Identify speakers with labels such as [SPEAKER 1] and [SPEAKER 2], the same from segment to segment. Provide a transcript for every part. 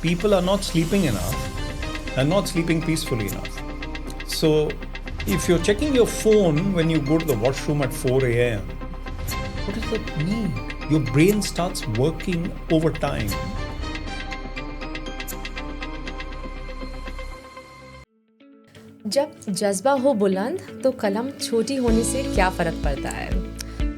[SPEAKER 1] people are not sleeping enough and not sleeping peacefully enough. So if you're checking your phone when you go to the washroom at 4 a.m., what does that mean? Your brain starts working overtime.
[SPEAKER 2] जब जज्बा हो बुलंद तो कलम छोटी होने से क्या फर्क पड़ता है?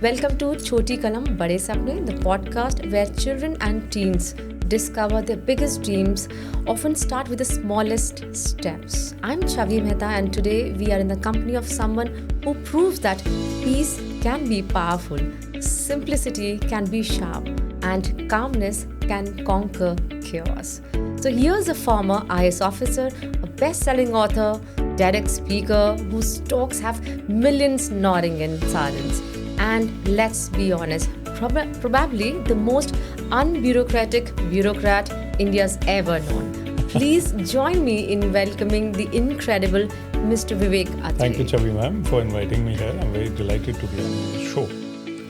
[SPEAKER 2] Welcome to Chhoti Kalam Bade Sapne, the podcast where children and teens discover their biggest dreams, often start with the smallest steps. I'm Chhavi Mehta, and today we are in the company of someone who proves that peace can be powerful, simplicity can be sharp, and calmness can conquer chaos. So here's a former IS officer, a best-selling author, TEDx speaker whose talks have millions nodding in silence. And let's be honest, probably the most unbureaucratic bureaucrat India's ever known. Please join me in welcoming the incredible Mr. Vivek Atray.
[SPEAKER 1] Thank you, Chhavi ma'am, for inviting me here. I'm very delighted to be on the show.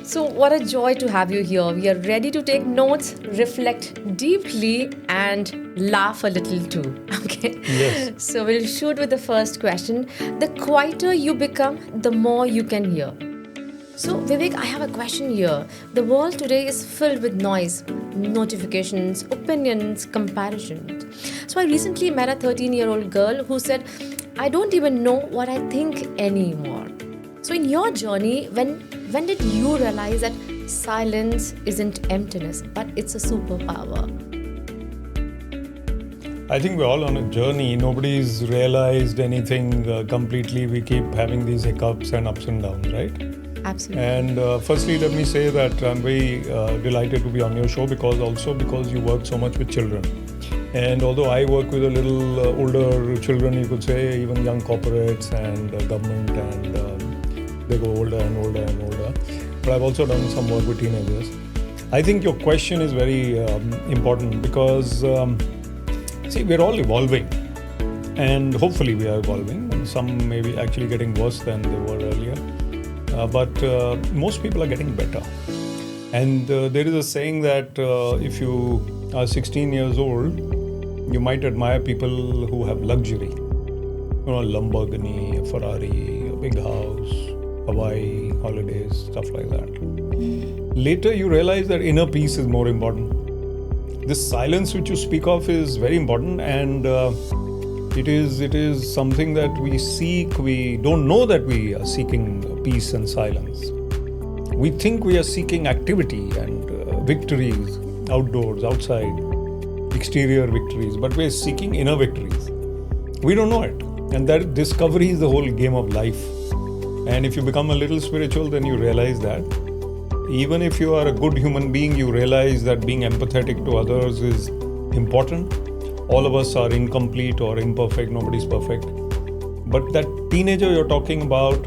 [SPEAKER 2] So what a joy to have you here. We are ready to take notes, reflect deeply, and laugh a little too. Okay?
[SPEAKER 1] Yes.
[SPEAKER 2] So we'll shoot with the first question. The quieter you become, the more you can hear. So Vivek, I have a question here. The world today is filled with noise, notifications, opinions, comparisons. So I recently met a 13-year-old girl who said, I don't even know what I think anymore. So in your journey, when did you realize that silence isn't emptiness, but it's a superpower?
[SPEAKER 1] I think we're all on a journey. Nobody's realized anything completely. We keep having these hiccups and ups and downs, right?
[SPEAKER 2] Absolutely.
[SPEAKER 1] And firstly, let me say that I'm very delighted to be on your show because you work so much with children. And although I work with a little older children, you could say, even young corporates and government, and they go older and older and older. But I've also done some work with teenagers. I think your question is very important because, see, we're all evolving. And hopefully we are evolving. Some may be actually getting worse than they were earlier. But most people are getting better. And there is a saying that if you are 16 years old, you might admire people who have luxury. You know, Lamborghini, a Ferrari, a big house, Hawaii, holidays, stuff like that. Later you realize that inner peace is more important. This silence which you speak of is very important, and it is something that we seek. We don't know that we are seeking peace and silence. We think we are seeking activity and victories outdoors, outside, exterior victories, but we're seeking inner victories. We don't know it. And that discovery is the whole game of life. And if you become a little spiritual, then you realize that even if you are a good human being, you realize that being empathetic to others is important. All of us are incomplete or imperfect. Nobody's perfect. But that teenager you're talking about,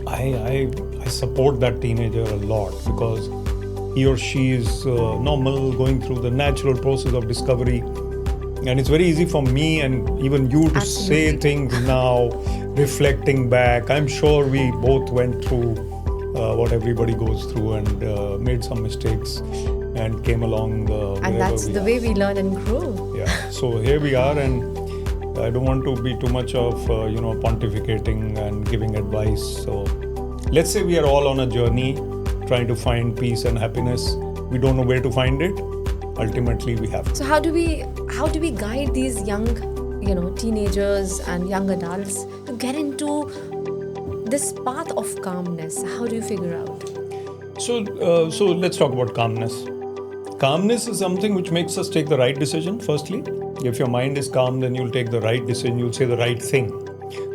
[SPEAKER 1] I support that teenager a lot because he or she is normal, going through the natural process of discovery. And it's very easy for me and even you to say things now, reflecting back. I'm sure we both went through what everybody goes through and made some mistakes and came along.
[SPEAKER 2] And that's the way we learn and grow.
[SPEAKER 1] Yeah. So here we are, and I don't want to be too much of pontificating and giving advice. So let's say we are all on a journey trying to find peace and happiness. We don't know where to find it. Ultimately, we have to.
[SPEAKER 2] So how do we guide these young, teenagers and young adults to get into this path of calmness? How do you figure out?
[SPEAKER 1] So let's talk about calmness. Calmness is something which makes us take the right decision, firstly. If your mind is calm, then you'll take the right decision, you'll say the right thing.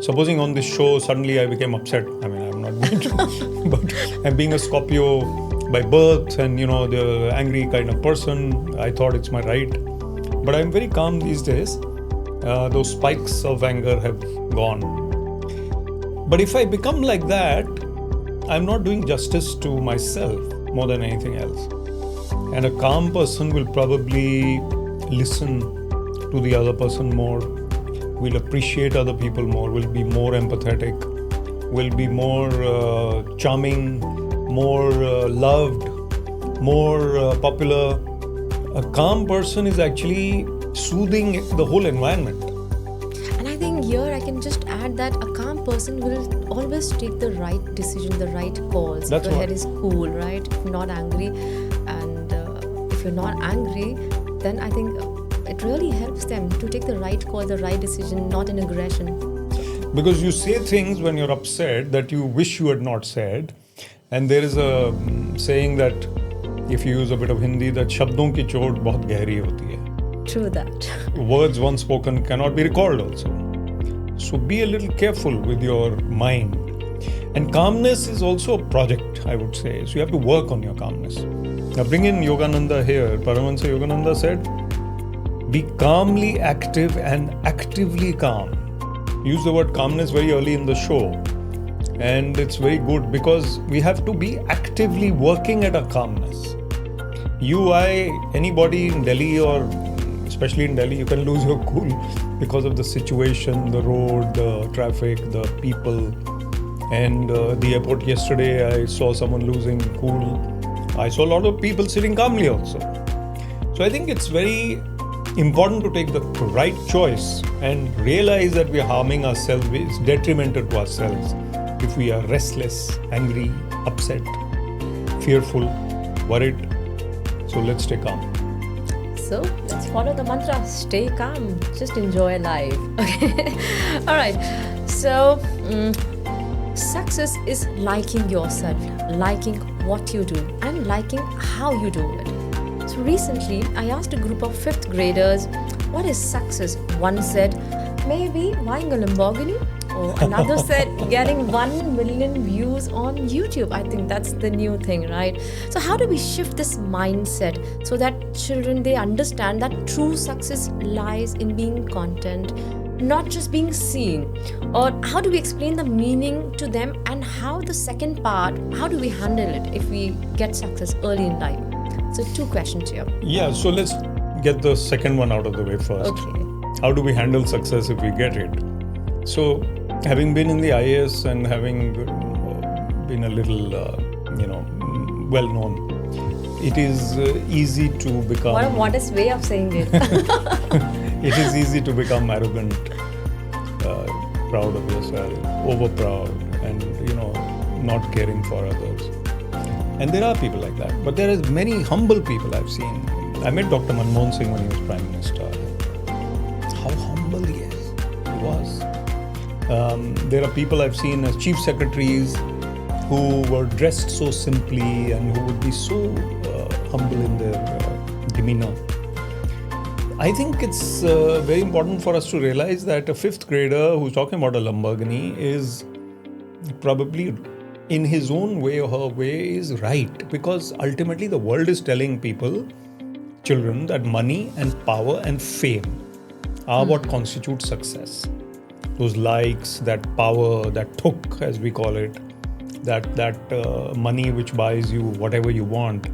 [SPEAKER 1] Supposing on this show, suddenly I became upset. I mean, I'm not going to, but I'm being a Scorpio by birth and, the angry kind of person. I thought it's my right. But I'm very calm these days. Those spikes of anger have gone. But if I become like that, I'm not doing justice to myself more than anything else. And a calm person will probably listen to the other person more, will appreciate other people more, will be more empathetic, will be more charming, more loved, more popular, A calm person is actually soothing the whole environment.
[SPEAKER 2] And I think here I can just add that a calm person will always take the right decision, the right calls.
[SPEAKER 1] That's
[SPEAKER 2] if your
[SPEAKER 1] what.
[SPEAKER 2] head is cool, right? If you're not angry, and if you're not angry, then I think it really helps them to take the right call, the right decision, not in aggression.
[SPEAKER 1] Because you say things when you're upset that you wish you had not said. And there is a saying that if you use a bit of Hindi, that शब्दों की चोट बहुत गहरी होती है.
[SPEAKER 2] True that.
[SPEAKER 1] Words once spoken cannot be recalled also. So be a little careful with your mind. And calmness is also a project, I would say. So you have to work on your calmness. Now bring in Yogananda here. Paramahansa Yogananda said, be calmly active and actively calm. Use the word calmness very early in the show. And it's very good because we have to be actively working at our calmness. You, I, anybody in Delhi, or especially in Delhi, you can lose your cool because of the situation, the road, the traffic, the people. And the airport yesterday, I saw someone losing cool. I saw a lot of people sitting calmly also. So I think it's very important to take the right choice and realize that we are harming ourselves. It's detrimental to ourselves if we are restless, angry, upset, fearful, worried. So let's stay calm.
[SPEAKER 2] So let's follow the mantra, stay calm, just enjoy life. Okay. All right. So success is liking yourself, liking what you do, and liking how you do it. So recently, I asked a group of 5th graders, what is success? One said, maybe buying a Lamborghini. Or another said, getting 1 million views on YouTube. I think that's the new thing, right? So how do we shift this mindset so that children, they understand that true success lies in being content, not just being seen? Or how do we explain the meaning to them, and how the second part, how do we handle it if we get success early in life? So 2 questions here.
[SPEAKER 1] Yeah, so let's get the second one out of the way first.
[SPEAKER 2] Okay.
[SPEAKER 1] How do we handle success if we get it? So, having been in the IAS and having been a little, well known, it is easy to become.
[SPEAKER 2] What a modest way of saying it.
[SPEAKER 1] It is easy to become arrogant, proud of yourself, overproud, and not caring for others. And there are people like that, but there are many humble people I've seen. I met Dr. Manmohan Singh when he was Prime Minister. How humble he was. There are people I've seen as chief secretaries who were dressed so simply and who would be so humble in their demeanor. I think it's very important for us to realize that a 5th grader who's talking about a Lamborghini is probably, in his own way or her way, is right, because ultimately the world is telling people, children, that money and power and fame are what constitutes success. Those likes, that power, that thuk as we call it, that money which buys you whatever you want.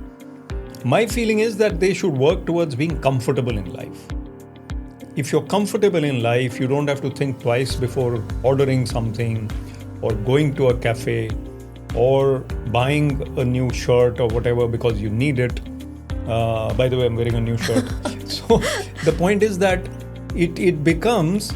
[SPEAKER 1] My feeling is that they should work towards being comfortable in life. If you're comfortable in life, you don't have to think twice before ordering something or going to a cafe or buying a new shirt or whatever because you need it. By the way, I'm wearing a new shirt. So the point is that it becomes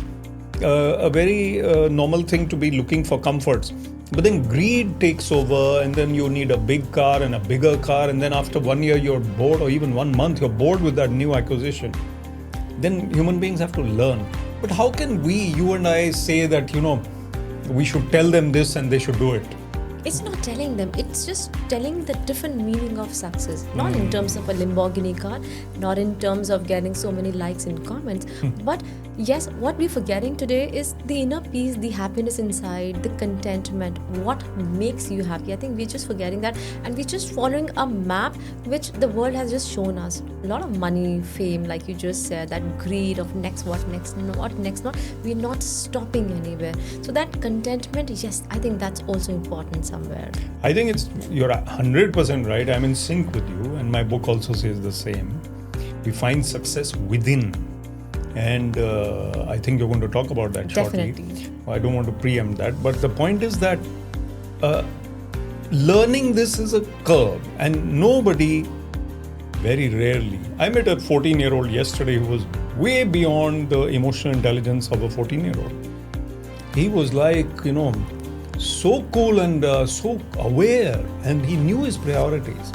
[SPEAKER 1] a very normal thing to be looking for comforts. But then greed takes over, and then you need a big car and a bigger car, and then after 1 year you're bored, or even 1 month you're bored with that new acquisition. Then human beings have to learn. But how can we, you and I, say that, we should tell them this and they should do it?
[SPEAKER 2] It's not telling them, it's just telling the different meaning of success. Not in terms of a Lamborghini car, not in terms of getting so many likes and comments. But yes, what we're forgetting today is the inner peace, the happiness inside, the contentment, what makes you happy. I think we're just forgetting that, and we're just following a map which the world has just shown us. A lot of money, fame, like you just said, that greed of next what, next what, next not. We're not stopping anywhere. So that contentment, yes, I think that's also important somewhere.
[SPEAKER 1] I think you're 100% right. I'm in sync with you, and my book also says the same. We find success within, and I think you're going to talk about that shortly.
[SPEAKER 2] Definitely.
[SPEAKER 1] I don't want to preempt that, but the point is that learning this is a curve, and nobody Very rarely. I met a 14-year-old yesterday who was way beyond the emotional intelligence of a 14-year-old. He was like, so cool and so aware, and he knew his priorities.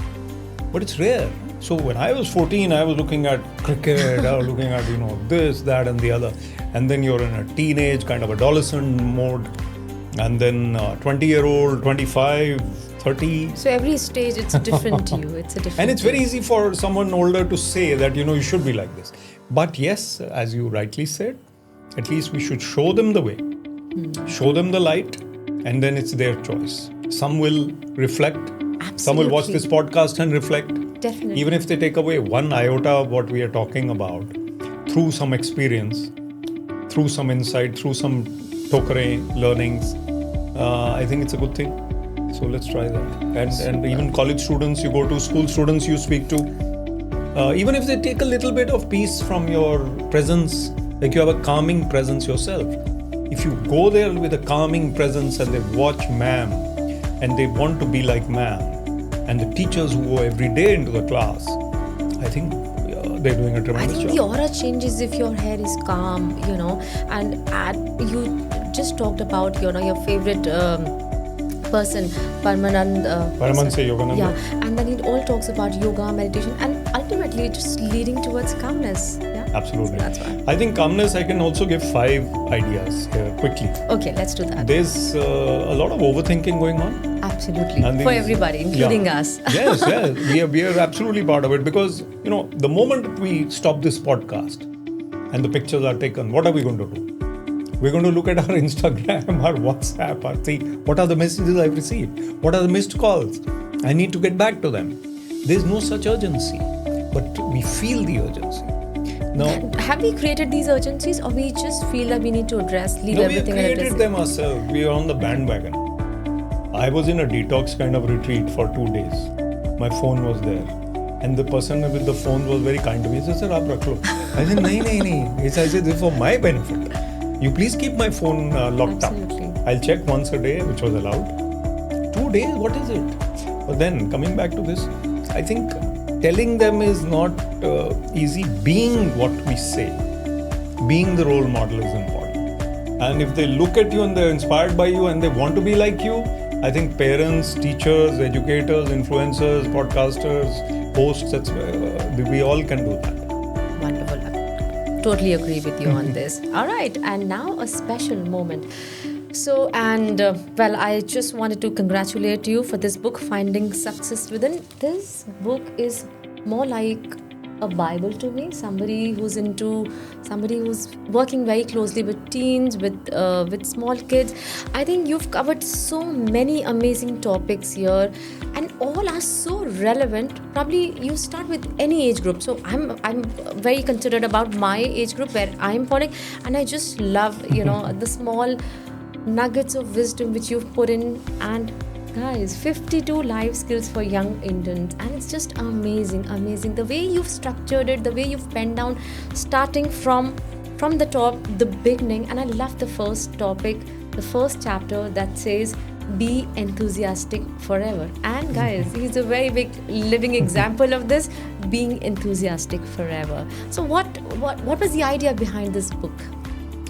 [SPEAKER 1] But it's rare. So when I was 14, I was looking at cricket, I was looking at, this, that, and the other. And then you're in a teenage kind of adolescent mode. And then 20-year-old, 25, 30.
[SPEAKER 2] So every stage, it's different to you. It's a different.
[SPEAKER 1] And it's very easy for someone older to say that, you should be like this. But yes, as you rightly said, at least we should show them the way, show them the light, and then it's their choice. Some will reflect.
[SPEAKER 2] Absolutely.
[SPEAKER 1] Some will watch this podcast and reflect.
[SPEAKER 2] Definitely.
[SPEAKER 1] Even if they take away one iota of what we are talking about through some experience, through some insight, through some tokare learnings, I think it's a good thing. So let's try that. And even college students, you go to school students you speak to, even if they take a little bit of peace from your presence, like you have a calming presence yourself. If you go there with a calming presence and they watch ma'am and they want to be like ma'am, and the teachers who go every day into the class, I think they're doing a tremendous job.
[SPEAKER 2] I think the aura changes if your hair is calm, and you just talked about, your favorite person,
[SPEAKER 1] Paramanse Yogananda.
[SPEAKER 2] Yeah, and then it all talks about yoga, meditation, and ultimately just leading towards calmness. Yeah,
[SPEAKER 1] absolutely.
[SPEAKER 2] That's why.
[SPEAKER 1] I think calmness, I can also give 5 ideas here quickly.
[SPEAKER 2] Okay, let's do that.
[SPEAKER 1] There's a lot of overthinking going on.
[SPEAKER 2] Absolutely. For everybody, including us.
[SPEAKER 1] Yes. We are absolutely part of it because, the moment we stop this podcast and the pictures are taken, what are we going to do? We're going to look at our Instagram, our WhatsApp, see what are the messages I've received? What are the missed calls? I need to get back to them. There's no such urgency, but we feel the urgency. Now,
[SPEAKER 2] have we created these urgencies, or we just feel that we need to leave everything?
[SPEAKER 1] We created them ourselves. We are on the bandwagon. I was in a detox kind of retreat for 2 days. My phone was there. And the person with the phone was very kind to me. He said, "Sir, aap rakh lo." I said, "Nahi." I said, "This is for my benefit. You please keep my phone locked
[SPEAKER 2] Absolutely.
[SPEAKER 1] up. I'll check once a day," which was allowed. 2 days, what is it? But then, coming back to this, I think telling them is not easy. Being what we say, being the role model is important. And if they look at you and they're inspired by you and they want to be like you, I think parents, teachers, educators, influencers, podcasters, hosts, we all can do that.
[SPEAKER 2] Wonderful. I totally agree with you on this. All right. And now a special moment. So, I just wanted to congratulate you for this book, Finding Success Within. This book is more like a Bible to me. Somebody who's working very closely with teens, with small kids. I think you've covered so many amazing topics here, and all are so relevant. Probably you start with any age group. So I'm very considerate about my age group where I'm falling, and I just love the small nuggets of wisdom which you've put in. And guys, 52 life skills for young Indians, and it's just amazing the way you've structured it, the way you've penned down, starting from the top, the beginning. And I love the first topic, the first chapter that says be enthusiastic forever. And guys, he's a very big living example of this, being enthusiastic forever. So what was the idea behind this book?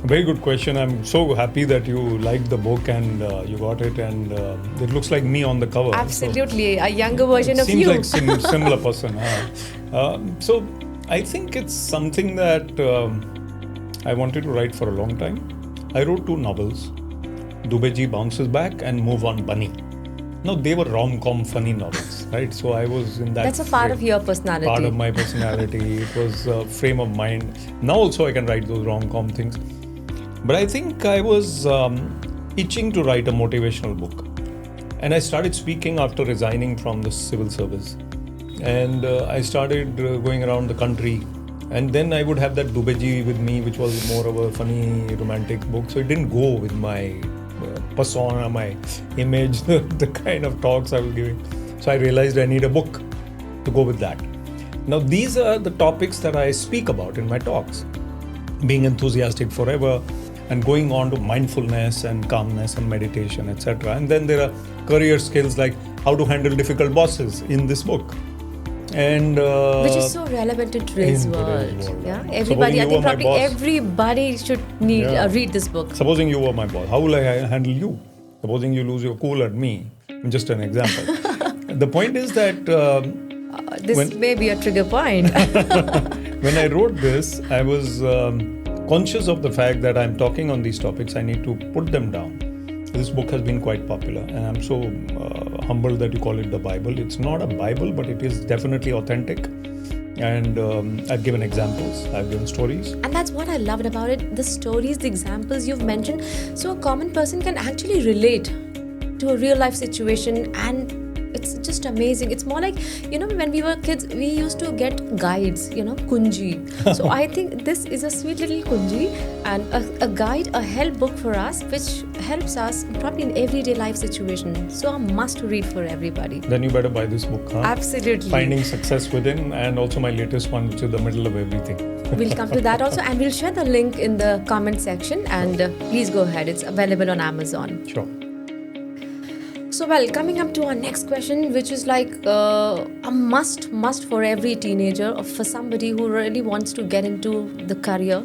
[SPEAKER 1] Very good question. I'm so happy that you liked the book and you got it, and it looks like me on the cover.
[SPEAKER 2] Absolutely, a younger version of
[SPEAKER 1] you.
[SPEAKER 2] you.
[SPEAKER 1] Seems like similar person. So I think it's something that I wanted to write for a long time. I wrote 2 novels, Dubeji Bounces Back and Move On Bunny. Now, they were rom-com funny novels, right? So I was in that.
[SPEAKER 2] That's a part of your personality.
[SPEAKER 1] Part of my personality. It was a frame of mind. Now also I can write those rom-com things. But I think I was itching to write a motivational book. And I started speaking after resigning from the civil service. And I started going around the country. And then I would have that Dubeji with me, which was more of a funny, romantic book. So it didn't go with my persona, my image, the kind of talks I was giving. So I realized I need a book to go with that. Now, these are the topics that I speak about in my talks. Being enthusiastic forever, and going on to mindfulness and calmness and meditation, etc. And then there are career skills like how to handle difficult bosses in this book. And
[SPEAKER 2] which is so relevant in today's world. Yeah, everybody. I think probably everybody should read this book.
[SPEAKER 1] Supposing you were my boss, how will I handle you? Supposing you lose your cool at me. Just an example. The point is that
[SPEAKER 2] this may be a trigger point.
[SPEAKER 1] When I wrote this, I was conscious of the fact that I'm talking on these topics. I need to put them down. This book has been quite popular, and I'm so humbled that you call it the Bible. It's not a Bible, but it is definitely authentic. And I've given examples, I've given stories.
[SPEAKER 2] And that's what I loved about it. The stories, the examples you've mentioned. So a common person can actually relate to a real life situation, and it's just amazing. It's more like, when we were kids, we used to get guides, kunji. So I think this is a sweet little kunji and a guide, a help book for us, which helps us probably in everyday life situation. So a must read for everybody.
[SPEAKER 1] Then you better buy this book, huh?
[SPEAKER 2] Absolutely.
[SPEAKER 1] Finding Success Within, and also my latest one, which is The Middle of Everything.
[SPEAKER 2] We'll come to that also, and we'll share the link in the comment section, and please go ahead. It's available on Amazon.
[SPEAKER 1] Sure.
[SPEAKER 2] So, coming up to our next question, which is like a must for every teenager, or for somebody who really wants to get into the career.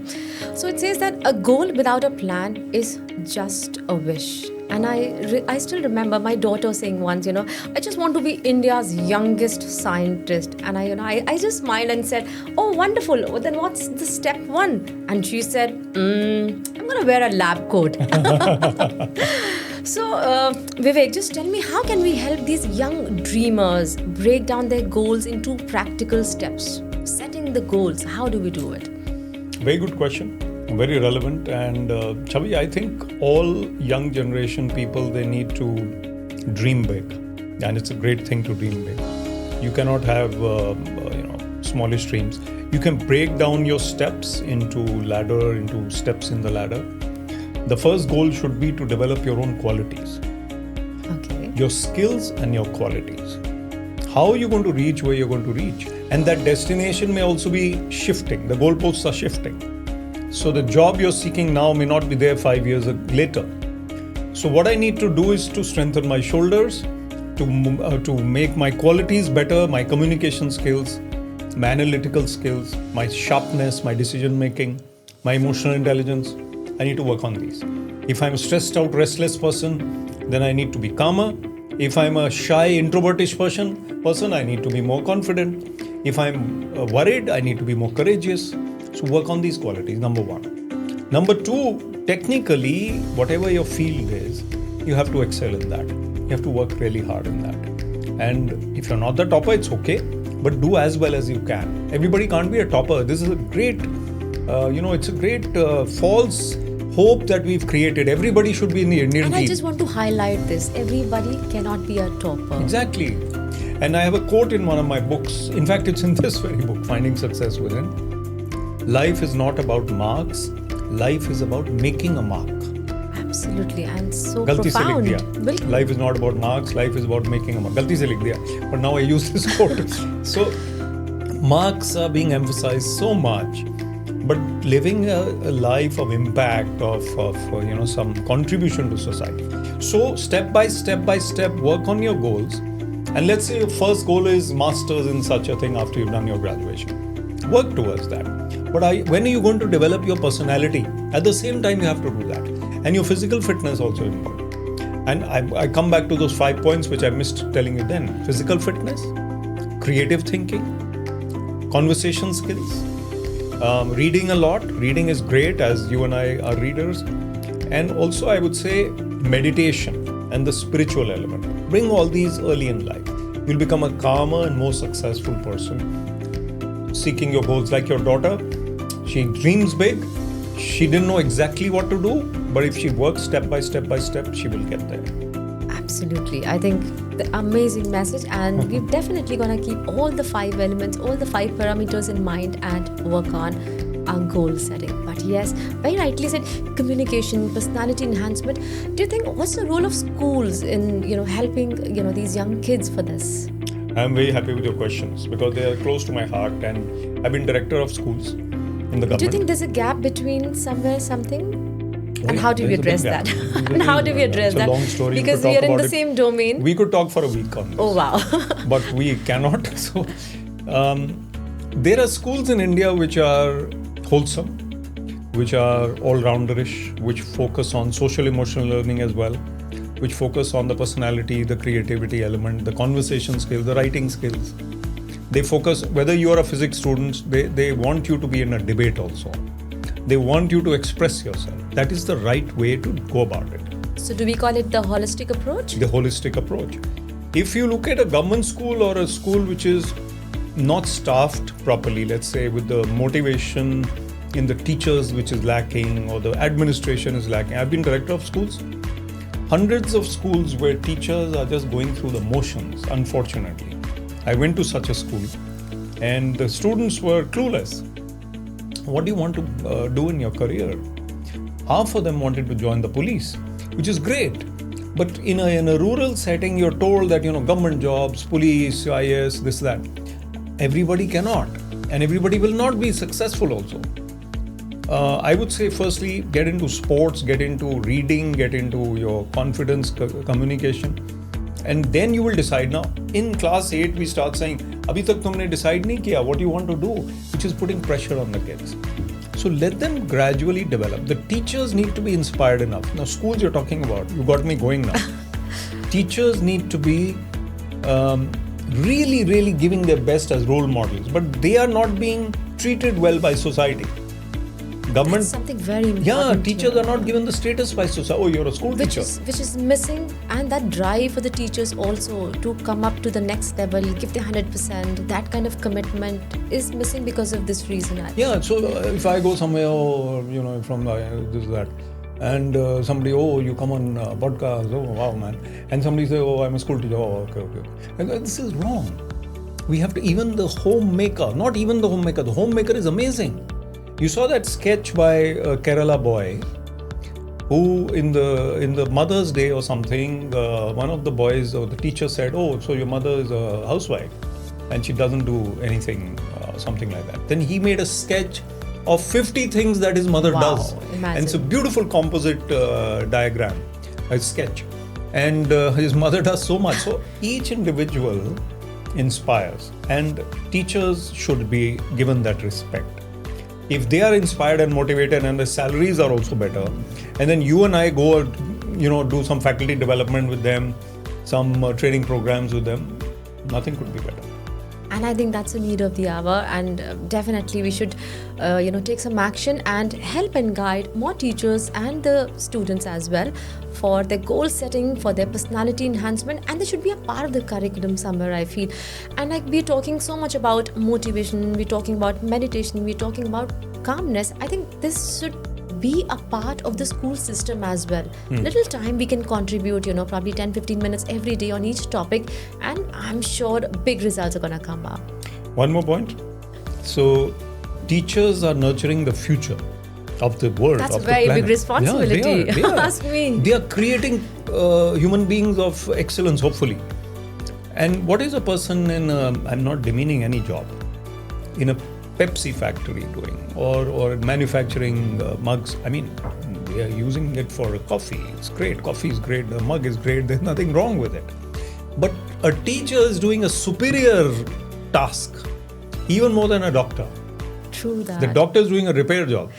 [SPEAKER 2] So it says that a goal without a plan is just a wish. And I still remember my daughter saying once, I just want to be India's youngest scientist. And I just smiled and said, oh, wonderful. Well, then what's the step one? And she said, I'm going to wear a lab coat. So, Vivek, just tell me, how can we help these young dreamers break down their goals into practical steps? Setting the goals, how do we do it?
[SPEAKER 1] Very good question. Very relevant. And Chhavi, I think all young generation people, they need to dream big. And it's a great thing to dream big. You cannot have, smallish dreams. You can break down your steps into steps in the ladder. The first goal should be to develop your own qualities.
[SPEAKER 2] Okay.
[SPEAKER 1] Your skills and your qualities. How are you going to reach where you're going to reach? And that destination may also be shifting. The goalposts are shifting. So the job you're seeking now may not be there 5 years later. So what I need to do is to strengthen my shoulders, to make my qualities better, my communication skills, my analytical skills, my sharpness, my decision making, my emotional intelligence. I need to work on these. If I'm a stressed out, restless person, then I need to be calmer. If I'm a shy, introvertish person, I need to be more confident. If I'm worried, I need to be more courageous. So work on these qualities, number one. Number two, technically, whatever your field is, you have to excel in that. You have to work really hard in that. And if you're not the topper, it's okay, but do as well as you can. Everybody can't be a topper. This is a great, it's a great false hope that we've created. Everybody should be in the Indian team.
[SPEAKER 2] And I just want to highlight this. Everybody cannot be a topper.
[SPEAKER 1] Exactly. And I have a quote in one of my books. In fact, it's in this very book, Finding Success Within. Life is not about marks. Life is about making a mark.
[SPEAKER 2] Absolutely. And so
[SPEAKER 1] Galti
[SPEAKER 2] profound.
[SPEAKER 1] Se likh diya. Life is not about marks. Life is about making a mark. Galti se likh diya. But now I use this quote. So marks are being emphasized so much. But living a life of impact, of some contribution to society. So step by step, work on your goals. And let's say your first goal is masters in such a thing after you've done your graduation. Work towards that. But when are you going to develop your personality? At the same time, you have to do that. And your physical fitness also important. And I come back to those 5 points which I missed telling you then. Physical fitness, creative thinking, conversation skills, reading a lot. Reading is great, as you and I are readers. And also I would say meditation and the spiritual element. Bring all these early in life. You'll become a calmer and more successful person. Seeking your goals, like your daughter, she dreams big. She didn't know exactly what to do, but if she works step by step, she will get there.
[SPEAKER 2] Absolutely. I think the amazing message, and we're definitely going to keep all the 5 elements, all the 5 parameters in mind and work on our goal setting. But yes, very rightly said, communication, personality enhancement. Do you think, what's the role of schools in, helping, these young kids for this?
[SPEAKER 1] I'm very happy with your questions because they are close to my heart, and I've been director of schools in the government.
[SPEAKER 2] Do you think there's a gap between something? And how do we address that? And how do we address that?
[SPEAKER 1] It's a long story.
[SPEAKER 2] Because we are in the same domain.
[SPEAKER 1] We could talk for a week on this.
[SPEAKER 2] Oh, wow.
[SPEAKER 1] But we cannot. So There are schools in India which are wholesome, which are all-rounderish, which focus on social emotional learning as well, which focus on the personality, the creativity element, the conversation skills, the writing skills. They focus, whether you are a physics student, they want you to be in a debate also. They want you to express yourself. That is the right way to go about it.
[SPEAKER 2] So do we call it the holistic approach?
[SPEAKER 1] The holistic approach. If you look at a government school or a school which is not staffed properly, let's say with the motivation in the teachers which is lacking or the administration is lacking. I've been director of schools. Hundreds of schools where teachers are just going through the motions, unfortunately. I went to such a school and the students were clueless. What do you want to do in your career? Half of them wanted to join the police, which is great. But in a rural setting, you're told that, government jobs, police, IAS, this, that. Everybody cannot. And everybody will not be successful also. I would say, firstly, get into sports, get into reading, get into your confidence, communication. And then you will decide. Now, in class 8, we start saying, Abhi tak tumne decide nahi kiya what you want to do, which is putting pressure on the kids. So let them gradually develop. The teachers need to be inspired enough. Now, schools you're talking about, you got me going now. Teachers need to be really, really giving their best as role models, but they are not being treated well by society. Government,
[SPEAKER 2] that's something very important.
[SPEAKER 1] Yeah, teachers are not given the status by society. Oh, you're a school teacher.
[SPEAKER 2] Which is missing, and that drive for the teachers also to come up to the next level, give their 100%. That kind of commitment is missing because of this reason.
[SPEAKER 1] Yeah, so if I go somewhere, from this, that, and somebody, you come on podcast, oh, wow, man. And somebody say, oh, I'm a school teacher, oh, okay. And this is wrong. We have to, even the homemaker, not even the homemaker is amazing. You saw that sketch by a Kerala boy who in the Mother's Day or something, one of the boys or the teacher said, oh, so your mother is a housewife and she doesn't do anything, something like that. Then he made a sketch of 50 things that his mother does.
[SPEAKER 2] Imagine.
[SPEAKER 1] And it's a beautiful composite diagram, a sketch. And his mother does so much. So each individual inspires, and teachers should be given that respect. If they are inspired and motivated and the salaries are also better, and then you and I go, do some faculty development with them, some training programs with them, nothing could be better.
[SPEAKER 2] And I think that's the need of the hour, and definitely we should, take some action and help and guide more teachers and the students as well for their goal setting, for their personality enhancement, and they should be a part of the curriculum somewhere, I feel. And we're talking so much about motivation, we're talking about meditation, we're talking about calmness. I think this should be a part of the school system as well. Little time we can contribute, probably 10-15 minutes every day on each topic, and I'm sure big results are going to come up.
[SPEAKER 1] One more point. So teachers are nurturing the future of the world.
[SPEAKER 2] That's
[SPEAKER 1] of
[SPEAKER 2] a very
[SPEAKER 1] the planet.
[SPEAKER 2] big responsibility.
[SPEAKER 1] Yeah, they are.
[SPEAKER 2] Ask me.
[SPEAKER 1] They are creating human beings of excellence, hopefully. And what is a person in I'm not demeaning any job, in a Pepsi factory doing, or manufacturing mugs? I mean, they are using it for coffee. It's great. Coffee is great. The mug is great. There's nothing wrong with it. But a teacher is doing a superior task, even more than a doctor.
[SPEAKER 2] True that.
[SPEAKER 1] The doctor is doing a repair job.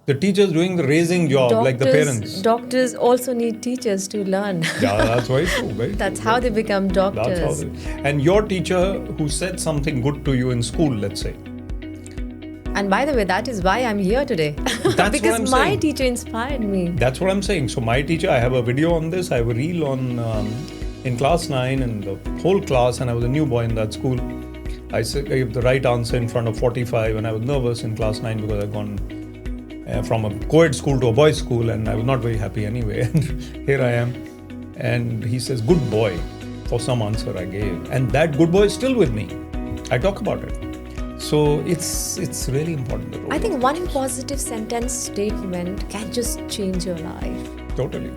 [SPEAKER 1] The teacher is doing the raising job, like the parents.
[SPEAKER 2] Doctors also need teachers to learn.
[SPEAKER 1] Yeah, that's very true.
[SPEAKER 2] That's how they become doctors.
[SPEAKER 1] And your teacher who said something good to you in school, let's say.
[SPEAKER 2] And by the way, that is why I'm here today.
[SPEAKER 1] That's
[SPEAKER 2] because
[SPEAKER 1] what I'm
[SPEAKER 2] my
[SPEAKER 1] saying.
[SPEAKER 2] teacher inspired me.
[SPEAKER 1] That's what I'm saying. So my teacher, I have a video on this. I have a reel on in class 9 and the whole class, and I was a new boy in that school. I gave the right answer in front of 45, and I was nervous in class 9 because I'd gone from a co-ed school to a boys' school, and I was not very happy anyway. And here I am. And he says, good boy, for some answer I gave. And that good boy is still with me. I talk about it. So it's really important.
[SPEAKER 2] I think one positive sentence statement can just change your life.
[SPEAKER 1] Totally.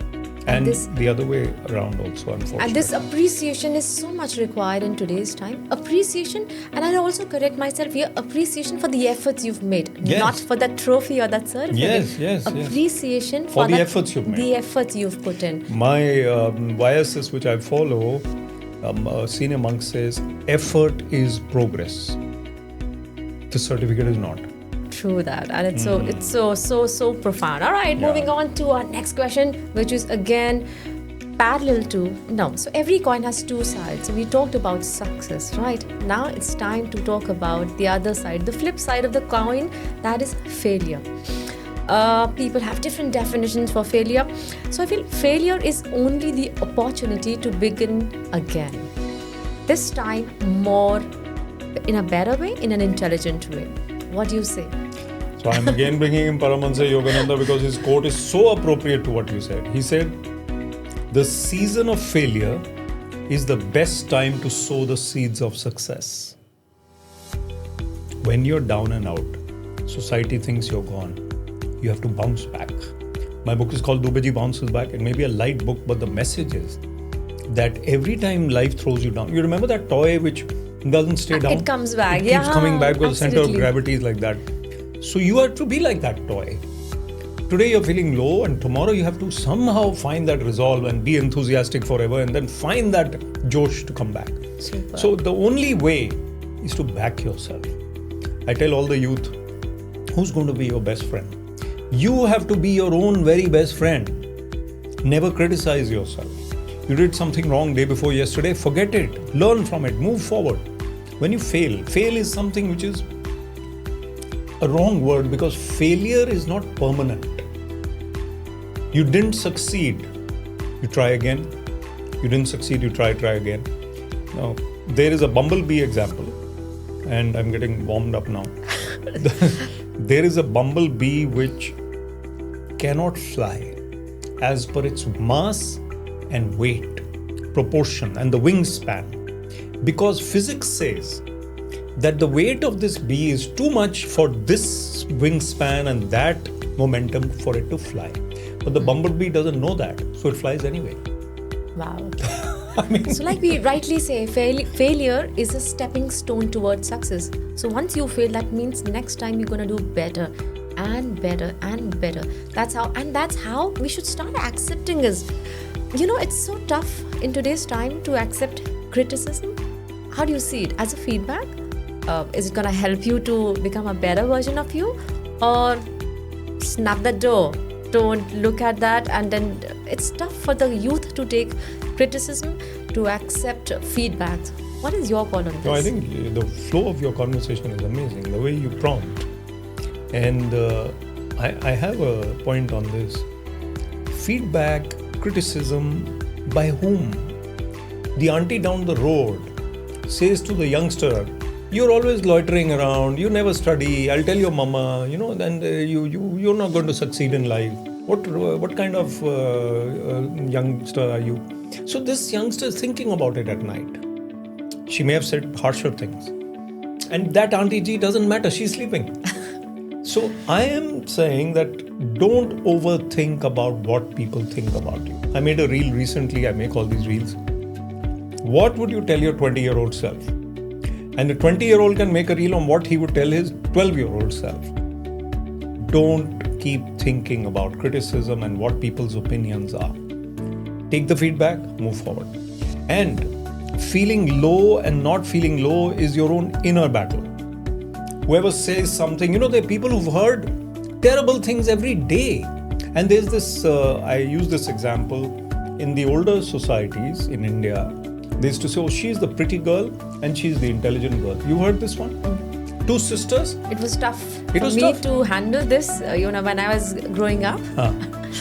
[SPEAKER 1] And the other way around also, unfortunately.
[SPEAKER 2] And this appreciation is so much required in today's time. Appreciation, and I'll also correct myself here, appreciation for the efforts you've made.
[SPEAKER 1] Yes.
[SPEAKER 2] Not for that trophy or that certificate.
[SPEAKER 1] Yes.
[SPEAKER 2] Appreciation
[SPEAKER 1] for the efforts you've made.
[SPEAKER 2] The efforts you've put in.
[SPEAKER 1] My YSS, which I follow, a senior monk says, effort is progress. this certificate is not.
[SPEAKER 2] True that, and it's so profound. All right, moving on to our next question, which is again parallel to so every coin has two sides. So we talked about success, right? Now it's time to talk about the other side, the flip side of the coin, that is failure. People have different definitions for failure. So I feel failure is only the opportunity to begin again. This time more in a better way, in an intelligent way. What do you say?
[SPEAKER 1] So I'm again bringing in Paramahansa Yogananda because his quote is so appropriate to what you said. He said, "The season of failure is the best time to sow the seeds of success." When you're down and out, society thinks you're gone. You have to bounce back. My book is called Dubeji Bounces Back. It may be a light book, but the message is that every time life throws you down, you remember that toy which doesn't stay down?
[SPEAKER 2] It comes back.
[SPEAKER 1] It keeps coming back because the center of
[SPEAKER 2] absolutely.
[SPEAKER 1] gravity is like that. So you have to be like that toy. Today you're feeling low, and tomorrow you have to somehow find that resolve and be enthusiastic forever, and then find that josh to come back.
[SPEAKER 2] Super.
[SPEAKER 1] So the only way is to back yourself. I tell all the youth, who's going to be your best friend? You have to be your own very best friend. Never criticize yourself. You did something wrong day before yesterday, forget it. Learn from it, move forward. When you fail is something which is a wrong word, because failure is not permanent. You didn't succeed, you try again. You didn't succeed, you try again. Now, there is a bumblebee example, and I'm getting warmed up now. There is a bumblebee which cannot fly as per its mass and weight, proportion, and the wingspan, because physics says that the weight of this bee is too much for this wingspan and that momentum for it to fly. But the bumblebee doesn't know that, so it flies anyway.
[SPEAKER 2] Wow.
[SPEAKER 1] I
[SPEAKER 2] So like we rightly say, failure is a stepping stone towards success. So once you fail, that means next time you're going to do better and better and better. That's how we should start accepting is. It's so tough in today's time to accept criticism. How do you see it? As a feedback? Is it going to help you to become a better version of you? Or snap the door? Don't look at that, and then it's tough for the youth to take criticism, to accept feedback. What is your call on this?
[SPEAKER 1] No, I think the flow of your conversation is amazing, the way you prompt. And I have a point on this. Feedback, criticism, by whom? The auntie down the road says to the youngster, "You're always loitering around, you never study, I'll tell your mama, then you're not going to succeed in life. What kind of youngster are you?" So this youngster is thinking about it at night. She may have said harsher things. And that Auntie G doesn't matter, she's sleeping. So I am saying that don't overthink about what people think about you. I made a reel recently, I make all these reels. What would you tell your 20-year-old self? And the 20-year-old can make a reel on what he would tell his 12-year-old self. Don't keep thinking about criticism and what people's opinions are. Take the feedback, move forward. And feeling low and not feeling low is your own inner battle. Whoever says something, there are people who've heard terrible things every day. And there's this, I use this example, in the older societies in India, they used to say, "Oh, she's the pretty girl and she's the intelligent girl." You heard this one? Two sisters.
[SPEAKER 2] It was tough
[SPEAKER 1] It
[SPEAKER 2] for
[SPEAKER 1] was
[SPEAKER 2] me
[SPEAKER 1] tough.
[SPEAKER 2] to handle this, when I was growing up.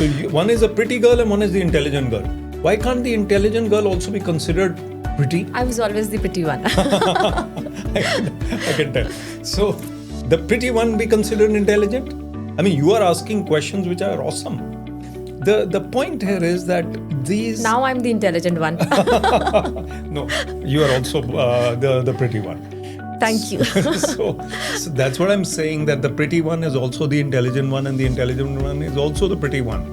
[SPEAKER 1] So one is a pretty girl and one is the intelligent girl. Why can't the intelligent girl also be considered pretty?
[SPEAKER 2] I was always the pretty one.
[SPEAKER 1] I can tell. So the pretty one be considered intelligent? I mean, you are asking questions which are awesome. The point here is that these...
[SPEAKER 2] Now I'm the intelligent one.
[SPEAKER 1] No, you are also the pretty one.
[SPEAKER 2] Thank you.
[SPEAKER 1] So that's what I'm saying, that the pretty one is also the intelligent one and the intelligent one is also the pretty one.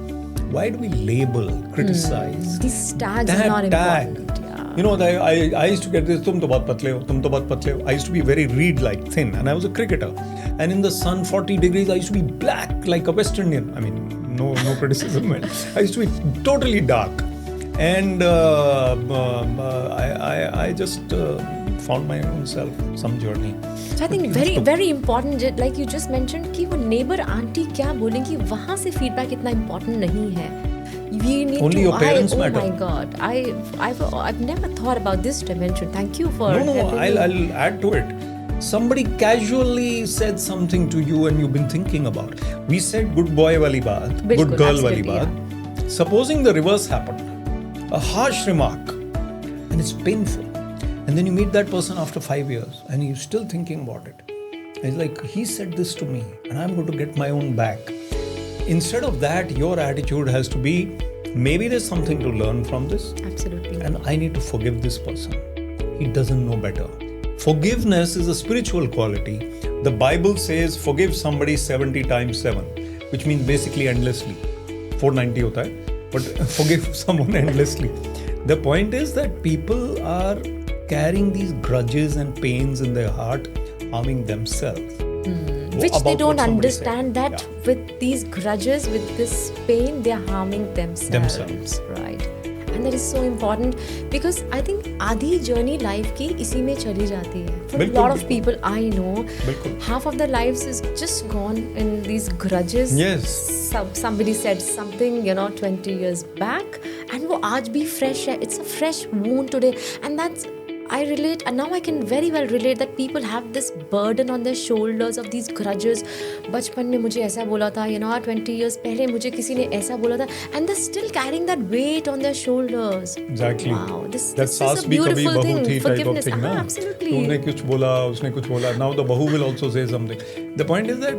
[SPEAKER 1] Why do we label, criticize?
[SPEAKER 2] These tags
[SPEAKER 1] That
[SPEAKER 2] are not
[SPEAKER 1] tag.
[SPEAKER 2] important. Yeah.
[SPEAKER 1] I used to get this, "Tum to bahut patle ho, tum to bahut patle ho." I used to be very reed-like thin, and I was a cricketer. And in the sun, 40 degrees, I used to be black like a West Indian. I mean, no criticism. I used to be totally dark. And I just
[SPEAKER 3] found my own self, some journey.
[SPEAKER 2] So I think very important, like you just mentioned, कि वो neighbor auntie क्या बोलेंगी, वहाँ से feedback इतना important नहीं है. We need
[SPEAKER 3] Only
[SPEAKER 2] to,
[SPEAKER 3] your parents matter.
[SPEAKER 2] Oh my God, I've never thought about this dimension. Thank you for
[SPEAKER 3] No,
[SPEAKER 2] helping me.
[SPEAKER 3] I'll add to it. Somebody casually said something to you and you've been thinking about. We said good boy wali baat,
[SPEAKER 2] Bilkul,
[SPEAKER 3] good girl wali
[SPEAKER 2] absolutely,
[SPEAKER 3] baat. Supposing the reverse happened, a harsh remark, and it's painful. And then you meet that person after 5 years and you're still thinking about it. It's like, he said this to me and I'm going to get my own back. Instead of that, your attitude has to be, maybe there's something to learn from this.
[SPEAKER 2] Absolutely.
[SPEAKER 3] And I need to forgive this person. He doesn't know better. Forgiveness is a spiritual quality. The Bible says forgive somebody 70 times 7, which means basically endlessly. 490 hota hai, but forgive someone endlessly. The point is that people are carrying these grudges and pains in their heart, harming themselves.
[SPEAKER 2] Which they don't understand that with these grudges, with this pain, they are harming themselves. Right. And that is so important because I think आधी journey life की इसी में चली जाती है. For a lot of people I know, half of their lives is just gone in these grudges.
[SPEAKER 3] Yes.
[SPEAKER 2] Somebody said something, 20 years back, and वो आज भी fresh है. It's a fresh wound today, and that's. I relate, and now I can very well relate that people have this burden on their shoulders of these grudges. बचपन में मुझे ऐसा बोला था, 20 years पहले मुझे किसी ने ऐसा बोला था, and they're still carrying that weight on their shoulders.
[SPEAKER 3] Exactly.
[SPEAKER 2] Wow, this is
[SPEAKER 3] सास
[SPEAKER 2] a
[SPEAKER 3] भी कभी
[SPEAKER 2] beautiful
[SPEAKER 3] बहू
[SPEAKER 2] thing.
[SPEAKER 3] थी type of
[SPEAKER 2] Forgiveness.
[SPEAKER 3] thing, ना?
[SPEAKER 2] Absolutely.
[SPEAKER 3] तूने कुछ बोला, उसने कुछ बोला. Now the bahu will also say something. The point is that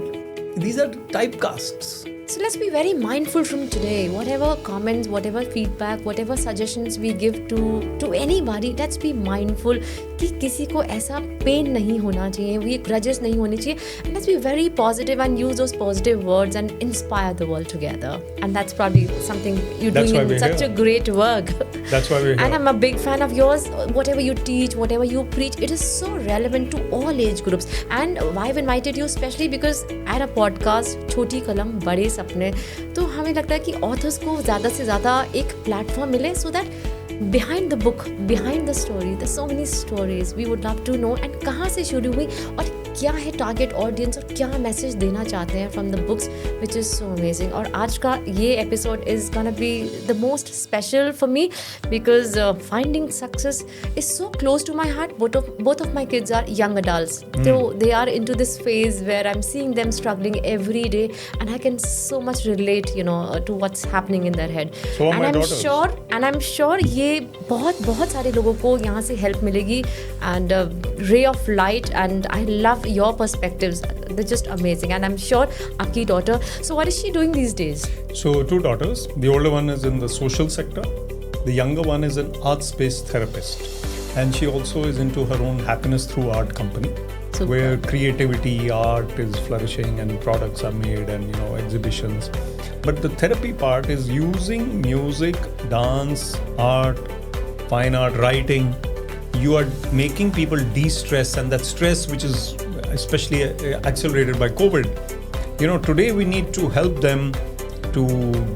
[SPEAKER 3] these are typecasts.
[SPEAKER 2] So let's be very mindful from today. Whatever comments, whatever feedback, whatever suggestions we give to anybody, let's be mindful कि किसी को ऐसा pain नहीं होना चाहिए, ये grudges नहीं होनी चाहिए. And let's be very positive and use those positive words and inspire the world together. And that's probably something you're doing in such a great work.
[SPEAKER 3] That's why we're here.
[SPEAKER 2] And I'm a big fan of yours. Whatever you teach, whatever you preach, it is so relevant to all age groups. And I've invited you especially because at a podcast, छोटी कलम बड़े सपने, तो हमें लगता है कि authors को ज़्यादा से ज़्यादा एक प्लेटफॉर्म मिले so that behind the book, behind the story, there's so many stories we would love to know. And कहाँ से शुरू हुई और क्या है टारगेट ऑडियंस और क्या मैसेज देना चाहते हैं from the books, which is so amazing. और आज का ये episode is gonna be the most special for me because finding success is so close to my heart. Both of my kids are young adults, so they are into this phase where I'm seeing them struggling every day, and I can so much relate, to what's happening in their head.
[SPEAKER 3] So
[SPEAKER 2] and I'm sure ये बहुत सारे लोगों को यहाँ से help मिलेगी. And ray of light, and I love your perspectives. They're just amazing, and I'm sure आपकी daughter. So what is she doing these days?
[SPEAKER 3] So 2 daughters. The older one is in the social sector. The younger one is an arts-based therapist, and she also is into her own happiness through art company. Super. Where creativity, art is flourishing and products are made and exhibitions. But the therapy part is using music, dance, art, fine art, writing. You are making people de-stress, and that stress, which is especially accelerated by COVID. Today we need to help them to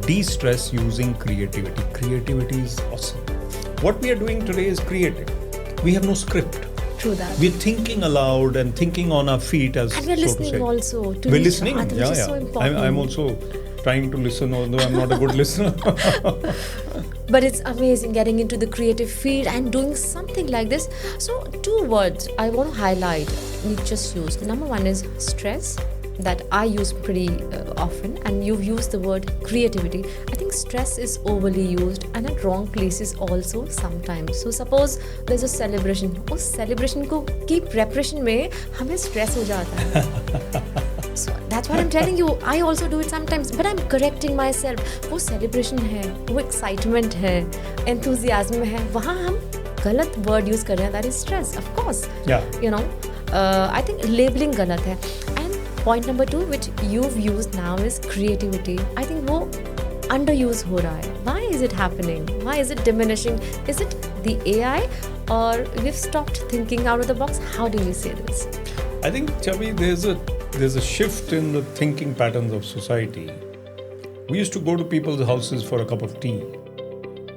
[SPEAKER 3] de-stress using creativity. Creativity is awesome. What we are doing today is creative. We have no script.
[SPEAKER 2] True that.
[SPEAKER 3] We're thinking aloud and thinking on our feet, as
[SPEAKER 2] and we're
[SPEAKER 3] so
[SPEAKER 2] listening
[SPEAKER 3] to say.
[SPEAKER 2] Also. To
[SPEAKER 3] we're listening.
[SPEAKER 2] Which is so important.
[SPEAKER 3] I'm also trying to listen, although I'm not a good listener.
[SPEAKER 2] But it's amazing getting into the creative field and doing something like this. So 2 words I want to highlight we just used. Number 1 is stress, that I use pretty often, and you've used the word creativity. I think stress is overly used and at wrong places also sometimes. So suppose there's a celebration, उस celebration को की preparation में हमें stress हो जाता है. So that's what I'm telling you. I also do it sometimes, but I'm correcting myself. वो celebration है, वो excitement है, enthusiasm है, वहाँ हम गलत word use कर रहे हैं. That is stress, of course.
[SPEAKER 3] Yeah.
[SPEAKER 2] I think labeling गलत है. Point number 2, which you've used now, is creativity. I think वो underuse हो रहा है. Why is it happening? Why is it diminishing? Is it the AI, or we've stopped thinking out of the box? How do you say this?
[SPEAKER 3] I think, Chhavi, there's a shift in the thinking patterns of society. We used to go to people's houses for a cup of tea,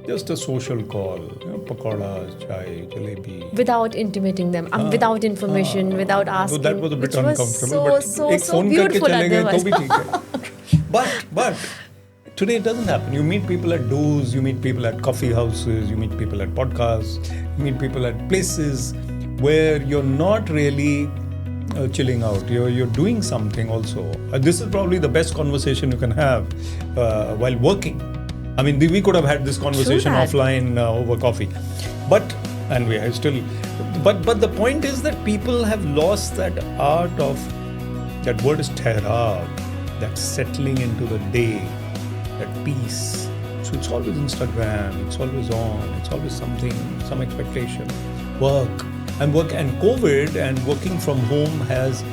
[SPEAKER 3] Just a social call, pakoras, chai, jalebi.
[SPEAKER 2] Without intimating them, without information, without asking.
[SPEAKER 3] So that was a bit
[SPEAKER 2] which
[SPEAKER 3] uncomfortable.
[SPEAKER 2] Was
[SPEAKER 3] but
[SPEAKER 2] so beautiful.
[SPEAKER 3] But today it doesn't happen. You meet people at doors, you meet people at coffee houses, you meet people at podcasts, you meet people at places where you're not really chilling out. You're doing something also. This is probably the best conversation you can have while working. I mean, we could have had this conversation offline over coffee, but the point is that people have lost that art of, that word is tehrav, that settling into the day, that peace. So it's always Instagram, it's always on, it's always something, some expectation, work. And COVID and working from home has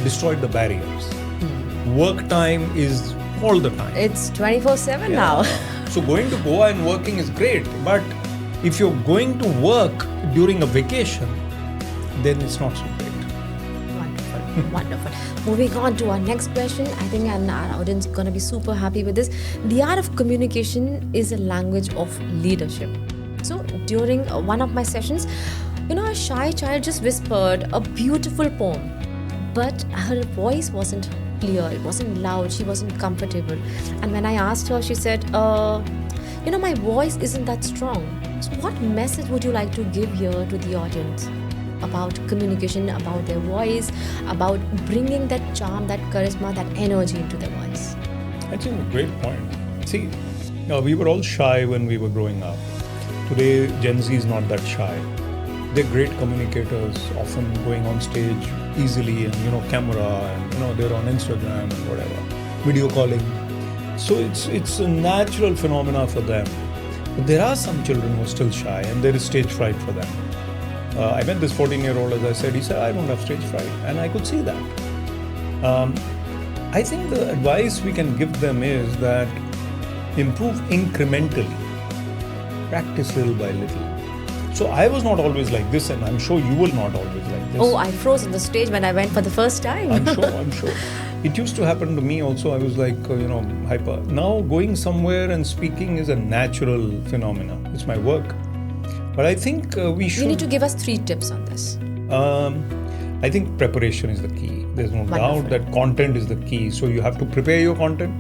[SPEAKER 3] destroyed the barriers. Work time is all the time.
[SPEAKER 2] It's 24/7 now.
[SPEAKER 3] So going to Goa and working is great, but if you're going to work during a vacation, then it's not so great.
[SPEAKER 2] Wonderful, wonderful. Moving on to our next question, I think our audience is going to be super happy with this. The art of communication is a language of leadership. So during one of my sessions, a shy child just whispered a beautiful poem, but her voice wasn't clear, it wasn't loud, she wasn't comfortable. And when I asked her, she said, my voice isn't that strong. So what message would you like to give here to the audience about communication, about their voice, about bringing that charm, that charisma, that energy into their voice?
[SPEAKER 3] I think a great point. See, we were all shy when we were growing up. Today, Gen Z is not that shy. They're great communicators, often going on stage easily and, camera and, they're on Instagram and whatever, video calling. So it's a natural phenomena for them. But there are some children who are still shy and there is stage fright for them. I met this 14-year-old, as I said, he said, I don't have stage fright. And I could see that. I think the advice we can give them is that improve incrementally, practice little by little. So I was not always like this, and I'm sure you will not always like this.
[SPEAKER 2] Oh, I froze on the stage when I went for the first time.
[SPEAKER 3] I'm sure. It used to happen to me also. I was like, hyper. Now going somewhere and speaking is a natural phenomenon. It's my work. But I think we should...
[SPEAKER 2] You need to give us 3 tips on this.
[SPEAKER 3] I think preparation is the key. There's no doubt that content is the key. So you have to prepare your content.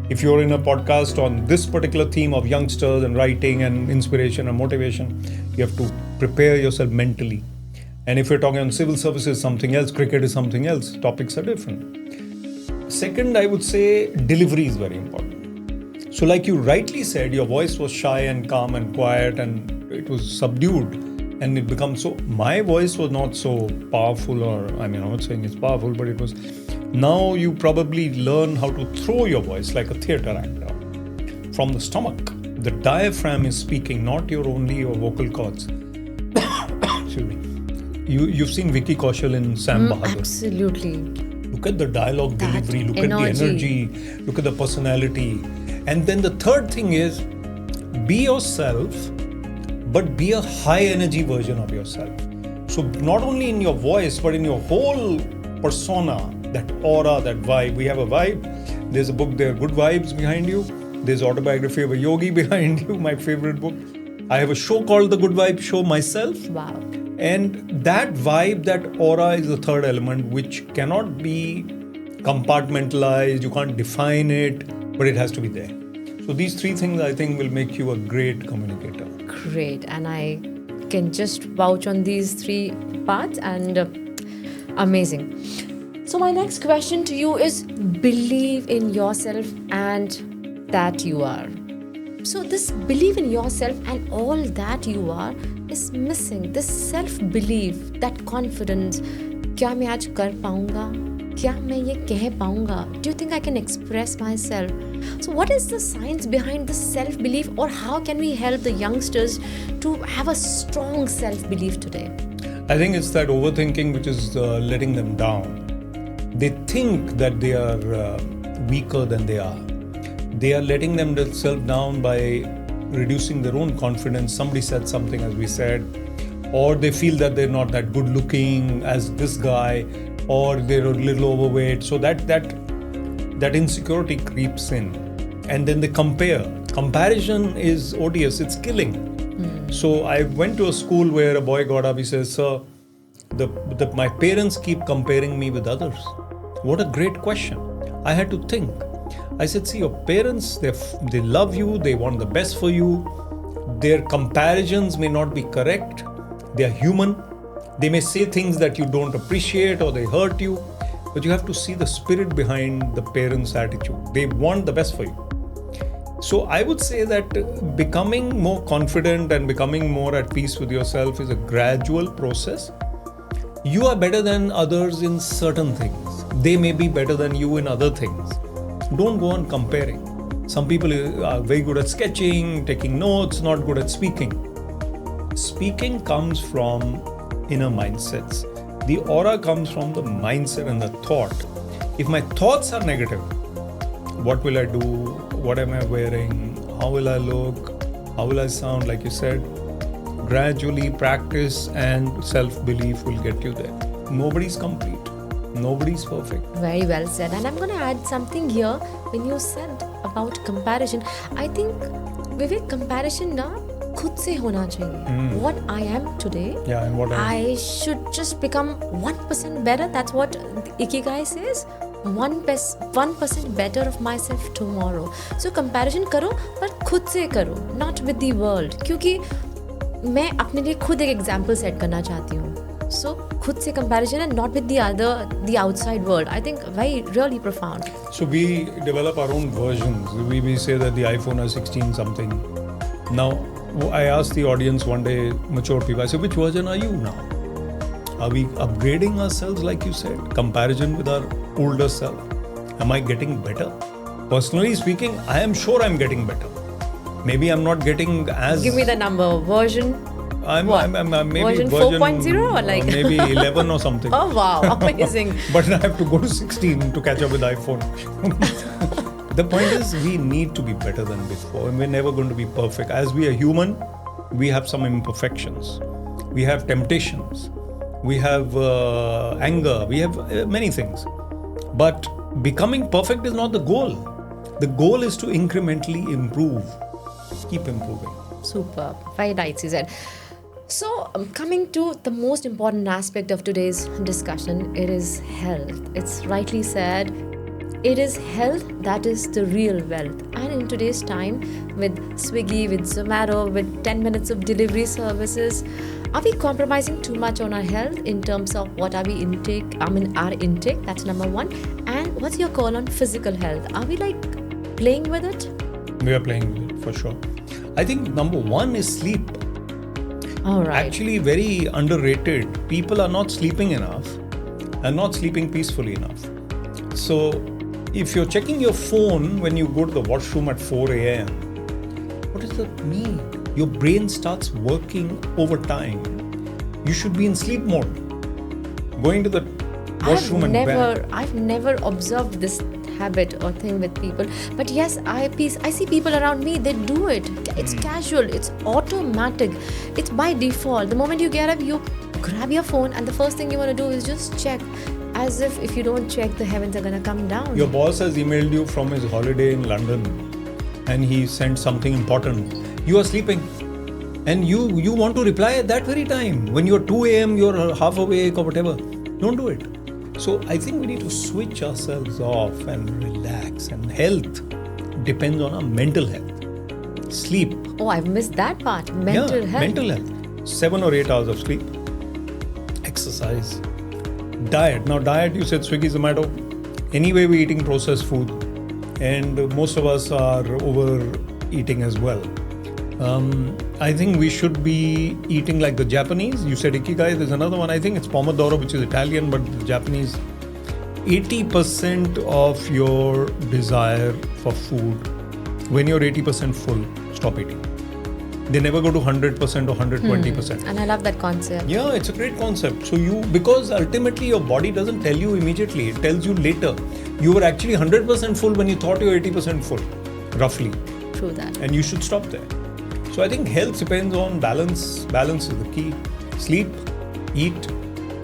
[SPEAKER 3] If you're in a podcast on this particular theme of youngsters and writing and inspiration and motivation, you have to prepare yourself mentally. And if you're talking on civil services, something else, cricket is something else, topics are different. Second, I would say delivery is very important. So like you rightly said, your voice was shy and calm and quiet and it was subdued and it becomes so, my voice was not so powerful, or I'm not saying it's powerful, but it was. Now you probably learn how to throw your voice like a theatre actor from the stomach. The diaphragm is speaking, not only your vocal cords. Excuse me. You've seen Vicky Kaushal in Sam Bahadur.
[SPEAKER 2] Absolutely.
[SPEAKER 3] Look at the dialogue delivery, look at the energy, look at the personality. And then the third thing is, be yourself, but be a high energy version of yourself. So not only in your voice, but in your whole persona, that aura, that vibe. We have a vibe. There's a book there, Good Vibes, behind you. There's autobiography of a yogi behind you, my favorite book. I have a show called The Good Vibe Show myself.
[SPEAKER 2] Wow.
[SPEAKER 3] And that vibe, that aura is the third element, which cannot be compartmentalized. You can't define it, but it has to be there. So these 3 things, I think, will make you a great communicator.
[SPEAKER 2] Great. And I can just vouch on these 3 parts, and amazing. So my next question to you is, believe in yourself and that you are. So this believe in yourself and all that you are is missing. This self-belief, that confidence. क्या मैं आज कर पाऊंगा? क्या मैं ये कह पाऊंगा? Do you think I can express myself? So what is the science behind this self-belief, or how can we help the youngsters to have a strong self-belief today?
[SPEAKER 3] I think it's that overthinking which is letting them down. They think that they are weaker than they are. They are letting themselves down by reducing their own confidence. Somebody said something, as we said, or they feel that they're not that good looking as this guy, or they're a little overweight. So that insecurity creeps in, and then they compare Comparison is odious, it's killing. So I went to a school where a boy got up, he says, "Sir, my parents keep comparing me with others." What a great question. I had to think. I said, see, your parents, they love you, they want the best for you. Their comparisons may not be correct. They are human. They may say things that you don't appreciate or they hurt you. But you have to see the spirit behind the parents' attitude. They want the best for you. So I would say that becoming more confident and becoming more at peace with yourself is a gradual process. You are better than others in certain things. They may be better than you in other things. Don't go on comparing. Some people are very good at sketching, taking notes, not good at speaking. Speaking comes from inner mindsets. The aura comes from the mindset and the thought. If my thoughts are negative, what will I do? What am I wearing? How will I look? How will I sound? Like you said, gradually practice and self-belief will get you there. Nobody's complete. Nobody's perfect.
[SPEAKER 2] Very well said. And I'm going to add something here. When you said about comparison, I think, Vivek, comparison na khud se hona chahiye. What I am today,
[SPEAKER 3] and what
[SPEAKER 2] I should just become 1% better. That's what Ikigai says. 1% better of myself tomorrow. So comparison करो पर खुद से करो, not with the world. क्योंकि मैं अपने लिए खुद एक example set करना चाहती हूँ. So खुद से comparison and not with the outside world. I think really profound.
[SPEAKER 3] So we develop our own versions. We say that the iPhone has 16 something. Now I asked the audience one day, mature people, I said, which version are you now? Are we upgrading ourselves, like you said? Comparison with our older self. Am I getting better? Personally speaking, I am sure I'm getting better. Maybe I'm not getting as...
[SPEAKER 2] Give me the number. Version?
[SPEAKER 3] I'm maybe
[SPEAKER 2] version 4.0 or like...
[SPEAKER 3] maybe 11 or something.
[SPEAKER 2] Oh wow, amazing.
[SPEAKER 3] But I have to go to 16 to catch up with iPhone. The point is, we need to be better than before. And we're never going to be perfect. As we are human, we have some imperfections. We have temptations. We have anger. We have many things. But becoming perfect is not the goal. The goal is to incrementally improve. Keep improving.
[SPEAKER 2] Super. Very nicely said. So, coming to the most important aspect of today's discussion, it is health. It's rightly said, it is health that is the real wealth. And in today's time, with Swiggy, with Zomato, with 10 minutes of delivery services, are we compromising too much on our health in terms of what are we our intake? That's number one. And what's your call on physical health? Are we like playing with it?
[SPEAKER 3] We are playing with it for sure. I think number one is sleep.
[SPEAKER 2] All right.
[SPEAKER 3] Actually, very underrated. People are not sleeping enough and not sleeping peacefully enough. So, if you're checking your phone when you go to the washroom at 4 a.m., what does that mean? Your brain starts working overtime. You should be in sleep mode. Going to the washroom
[SPEAKER 2] I've never observed this habit or thing with people. But yes, I see people around me, they do it. It's casual, it's automatic, it's by default. The moment you get up, you grab your phone and the first thing you want to do is just check. As if you don't check, the heavens are going to come down.
[SPEAKER 3] Your boss has emailed you from his holiday in London and he sent something important. You are sleeping and you want to reply at that very time. When you're 2 a.m., you're half awake or whatever. Don't do it. So I think we need to switch ourselves off and relax. And health depends on our mental health. Sleep.
[SPEAKER 2] Oh, I've missed that part. Mental health.
[SPEAKER 3] Mental health. 7 or 8 hours of sleep. Exercise. Diet. Now diet, you said Swiggy, Zomato. Anyway, we're eating processed food. And most of us are overeating as well. I think we should be eating like the Japanese. You said Ikigai, there's another one. I think it's Pomodoro, which is Italian, but the Japanese. 80% of your desire for food, when you're 80% full, stop eating. They never go to 100% or 120%.
[SPEAKER 2] And I love that concept.
[SPEAKER 3] Yeah, it's a great concept. So because ultimately your body doesn't tell you immediately, it tells you later. You were actually 100% full when you thought you were 80% full, roughly.
[SPEAKER 2] True that.
[SPEAKER 3] And you should stop there. So I think health depends on balance. Balance is the key. Sleep, eat,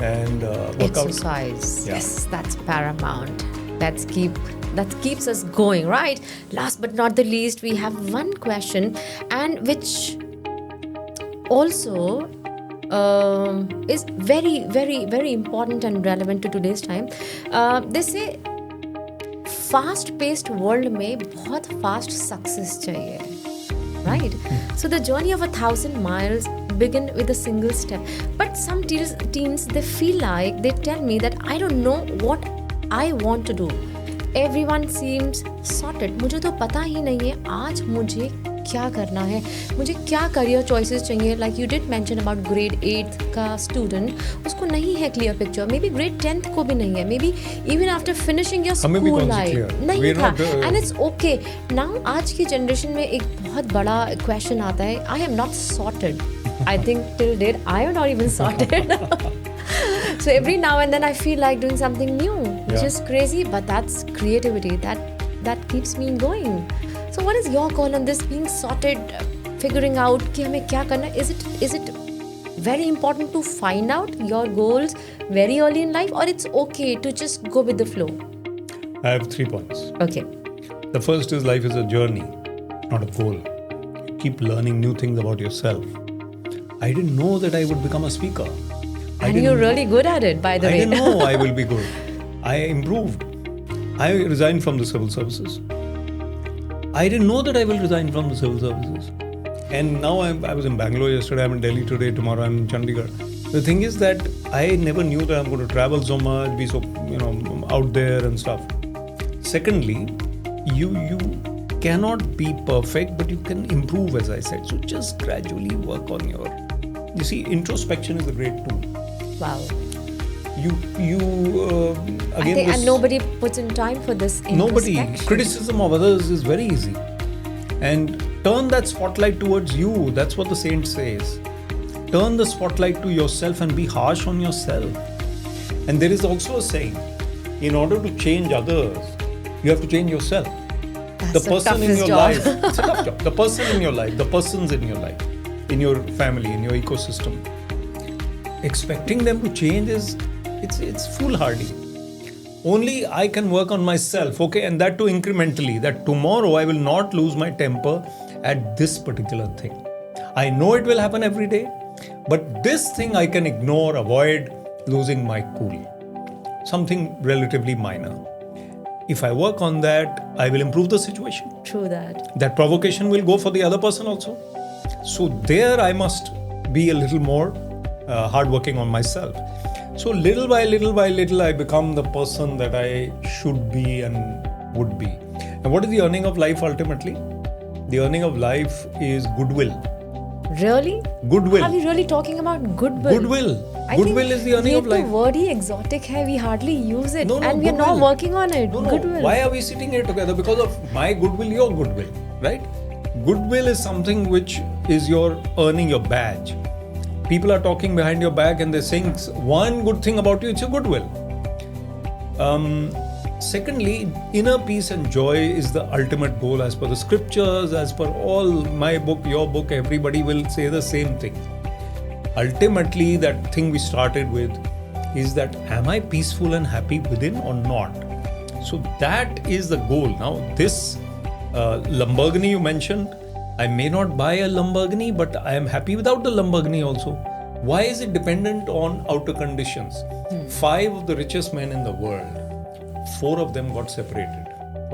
[SPEAKER 3] and work out.
[SPEAKER 2] Exercise.
[SPEAKER 3] Yeah.
[SPEAKER 2] Yes, that's paramount. Let's keep that keeps us going, right? Last but not the least, we have one question, and which also is very, very, very important and relevant to today's time. They say fast paced world में बहुत fast success चाहिए, right? So the journey of 1,000 miles begin with a single step. But some teens, they feel like, they tell me that I don't know what I want to do. Everyone seems sorted. मुझे तो पता ही नहीं है आज मुझे क्या करना है, मुझे क्या करियर चॉइसेस चाहिए. Like you did mention about grade 8 का स्टूडेंट, उसको नहीं है clear picture. May be grade 10th को भी नहीं है. May be even after finishing your school life नहीं था. And it's okay. नाउ आज की जनरेशन में एक बहुत बड़ा क्वेश्चन आता है. I am not sorted. I think till date I am not even sorted. So every now and then I feel like doing something new, which is crazy, but that's creativity. That keeps me going. So what is your call on this? Being sorted, figuring out कि हमें क्या करना है? Is it very important to find out your goals very early in life, or it's okay to just go with the flow?
[SPEAKER 3] I have 3 points.
[SPEAKER 2] Okay.
[SPEAKER 3] The first is life is a journey, not a goal. You keep learning new things about yourself. I didn't know that I would become a speaker.
[SPEAKER 2] And you're really good at it, by the way.
[SPEAKER 3] I didn't know I will be good. I improved. I resigned from the civil services. I didn't know that I will resign from the civil services. And now I was in Bangalore yesterday, I'm in Delhi today, tomorrow I'm in Chandigarh. The thing is that I never knew that I'm going to travel so much, be so, out there and stuff. Secondly, you cannot be perfect, but you can improve, as I said. So just gradually work on your... You see, introspection is a great tool.
[SPEAKER 2] Wow.
[SPEAKER 3] Again,
[SPEAKER 2] I think, and nobody puts in time for this introspection.
[SPEAKER 3] Nobody. Criticism of others is very easy. And turn that spotlight towards you. That's what the saint says. Turn the spotlight to yourself and be harsh on yourself. And there is also a saying, in order to change others, you have to change yourself.
[SPEAKER 2] That's
[SPEAKER 3] the person in your
[SPEAKER 2] job.
[SPEAKER 3] life. It's a tough job. The person in your life, the persons in your life, in your family, in your ecosystem. Expecting them to change it's foolhardy. Only I can work on myself, okay, and that too incrementally. That tomorrow I will not lose my temper at this particular thing. I know it will happen every day, but this thing I can ignore, avoid losing my cool. Something relatively minor. If I work on that, I will improve the situation.
[SPEAKER 2] True that.
[SPEAKER 3] That provocation will go for the other person also. So there I must be a little more hardworking on myself. So little by little, I become the person that I should be and would be. And what is the earning of life ultimately? The earning of life is goodwill.
[SPEAKER 2] Really?
[SPEAKER 3] Goodwill.
[SPEAKER 2] Are we really talking about goodwill?
[SPEAKER 3] Goodwill. Goodwill is the earning of life.
[SPEAKER 2] The word he exotic है. We hardly use it,
[SPEAKER 3] No,
[SPEAKER 2] and we are not working on it.
[SPEAKER 3] No.
[SPEAKER 2] Goodwill.
[SPEAKER 3] Why are we sitting here together? Because of my goodwill, your goodwill, right? Goodwill is something which is your earning your badge. People are talking behind your back and they're saying one good thing about you, it's your goodwill. Secondly, inner peace and joy is the ultimate goal as per the scriptures, as per all my book, your book, everybody will say the same thing. Ultimately, that thing we started with is that am I peaceful and happy within or not? So that is the goal. Now this Lamborghini you mentioned, I may not buy a Lamborghini, but I am happy without the Lamborghini also. Why is it dependent on outer conditions? 5 of the richest men in the world, 4 of them got separated.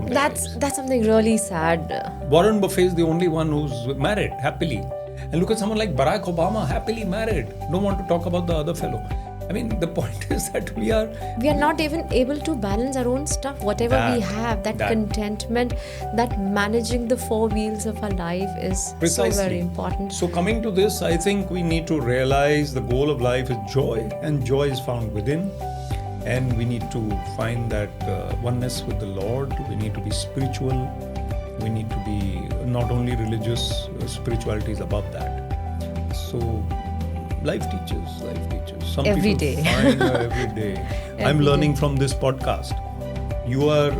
[SPEAKER 2] That's something really sad.
[SPEAKER 3] Warren Buffett is the only one who's married happily. And look at someone like Barack Obama, happily married. Don't want to talk about the other fellow. I mean, the point is that we are
[SPEAKER 2] not even able to balance our own stuff, whatever we have, that contentment, that managing the 4 wheels of our life is
[SPEAKER 3] precisely
[SPEAKER 2] so very important.
[SPEAKER 3] So coming to this, I think we need to realize the goal of life is joy, and joy is found within. And we need to find that oneness with the Lord. We need to be spiritual. We need to be not only religious, spirituality is above that. So life teaches. Some
[SPEAKER 2] every
[SPEAKER 3] people
[SPEAKER 2] day.
[SPEAKER 3] find every day. I'm learning from this podcast. You are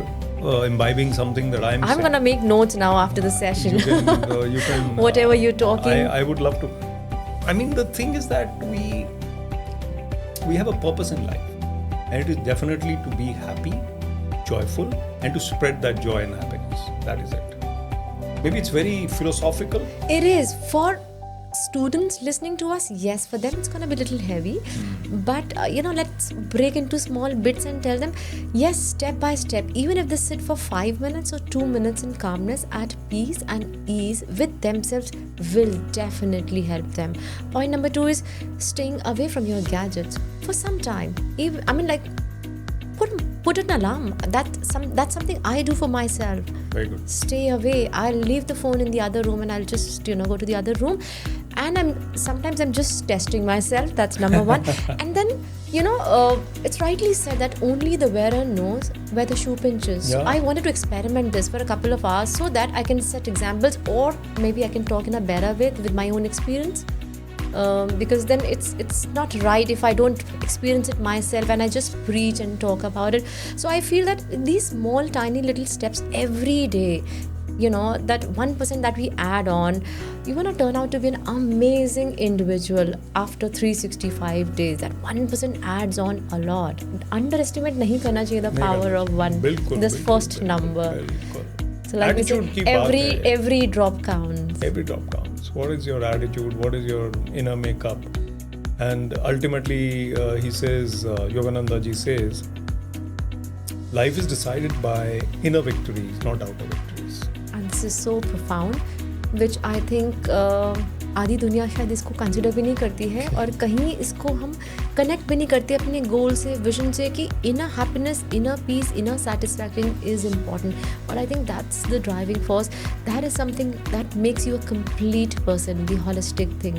[SPEAKER 3] imbibing something that I'm
[SPEAKER 2] going to make notes now after the session.
[SPEAKER 3] You can
[SPEAKER 2] whatever you're talking.
[SPEAKER 3] I would love to. I mean, the thing is that we have a purpose in life. And it is definitely to be happy, joyful and to spread that joy and happiness. That is it. Maybe it's very philosophical.
[SPEAKER 2] It is. For students listening to us, yes, for them it's going to be a little heavy. But, let's break into small bits and tell them, yes, step by step, even if they sit for 5 minutes or 2 minutes in calmness, at peace and ease with themselves, will definitely help them. Point number 2 is staying away from your gadgets for some time. Put an alarm. That's something I do for myself.
[SPEAKER 3] Very good.
[SPEAKER 2] Stay away. I'll leave the phone in the other room and I'll just go to the other room. And sometimes I'm just testing myself. That's number 1. And then it's rightly said that only the wearer knows where the shoe pinches.
[SPEAKER 3] Yeah.
[SPEAKER 2] So I wanted to experiment this for a couple of hours so that I can set examples, or maybe I can talk in a better way with my own experience. Because then it's not right if I don't experience it myself and I just preach and talk about it. So I feel that these small tiny little steps every day, that 1% that we add on, you're going to turn out to be an amazing individual after 365 days. That 1% adds on a lot. Underestimate nahi karna chahiye the power of 1. This first number. So like we said, every drop counts.
[SPEAKER 3] Every drop counts. What is your attitude? What is your inner makeup? And ultimately, he says, Yogananda ji says, life is decided by inner victories, not outer victories.
[SPEAKER 2] And this is so profound, which I think आधी दुनिया शायद इसको consider भी नहीं करती है, और कहीं इसको हम कनेक्ट भी नहीं करते अपने गोल से, विजन से, कि inner happiness, inner peace, inner satisfaction is important. और I think that's the driving force. That is something that makes you a complete person, the holistic thing,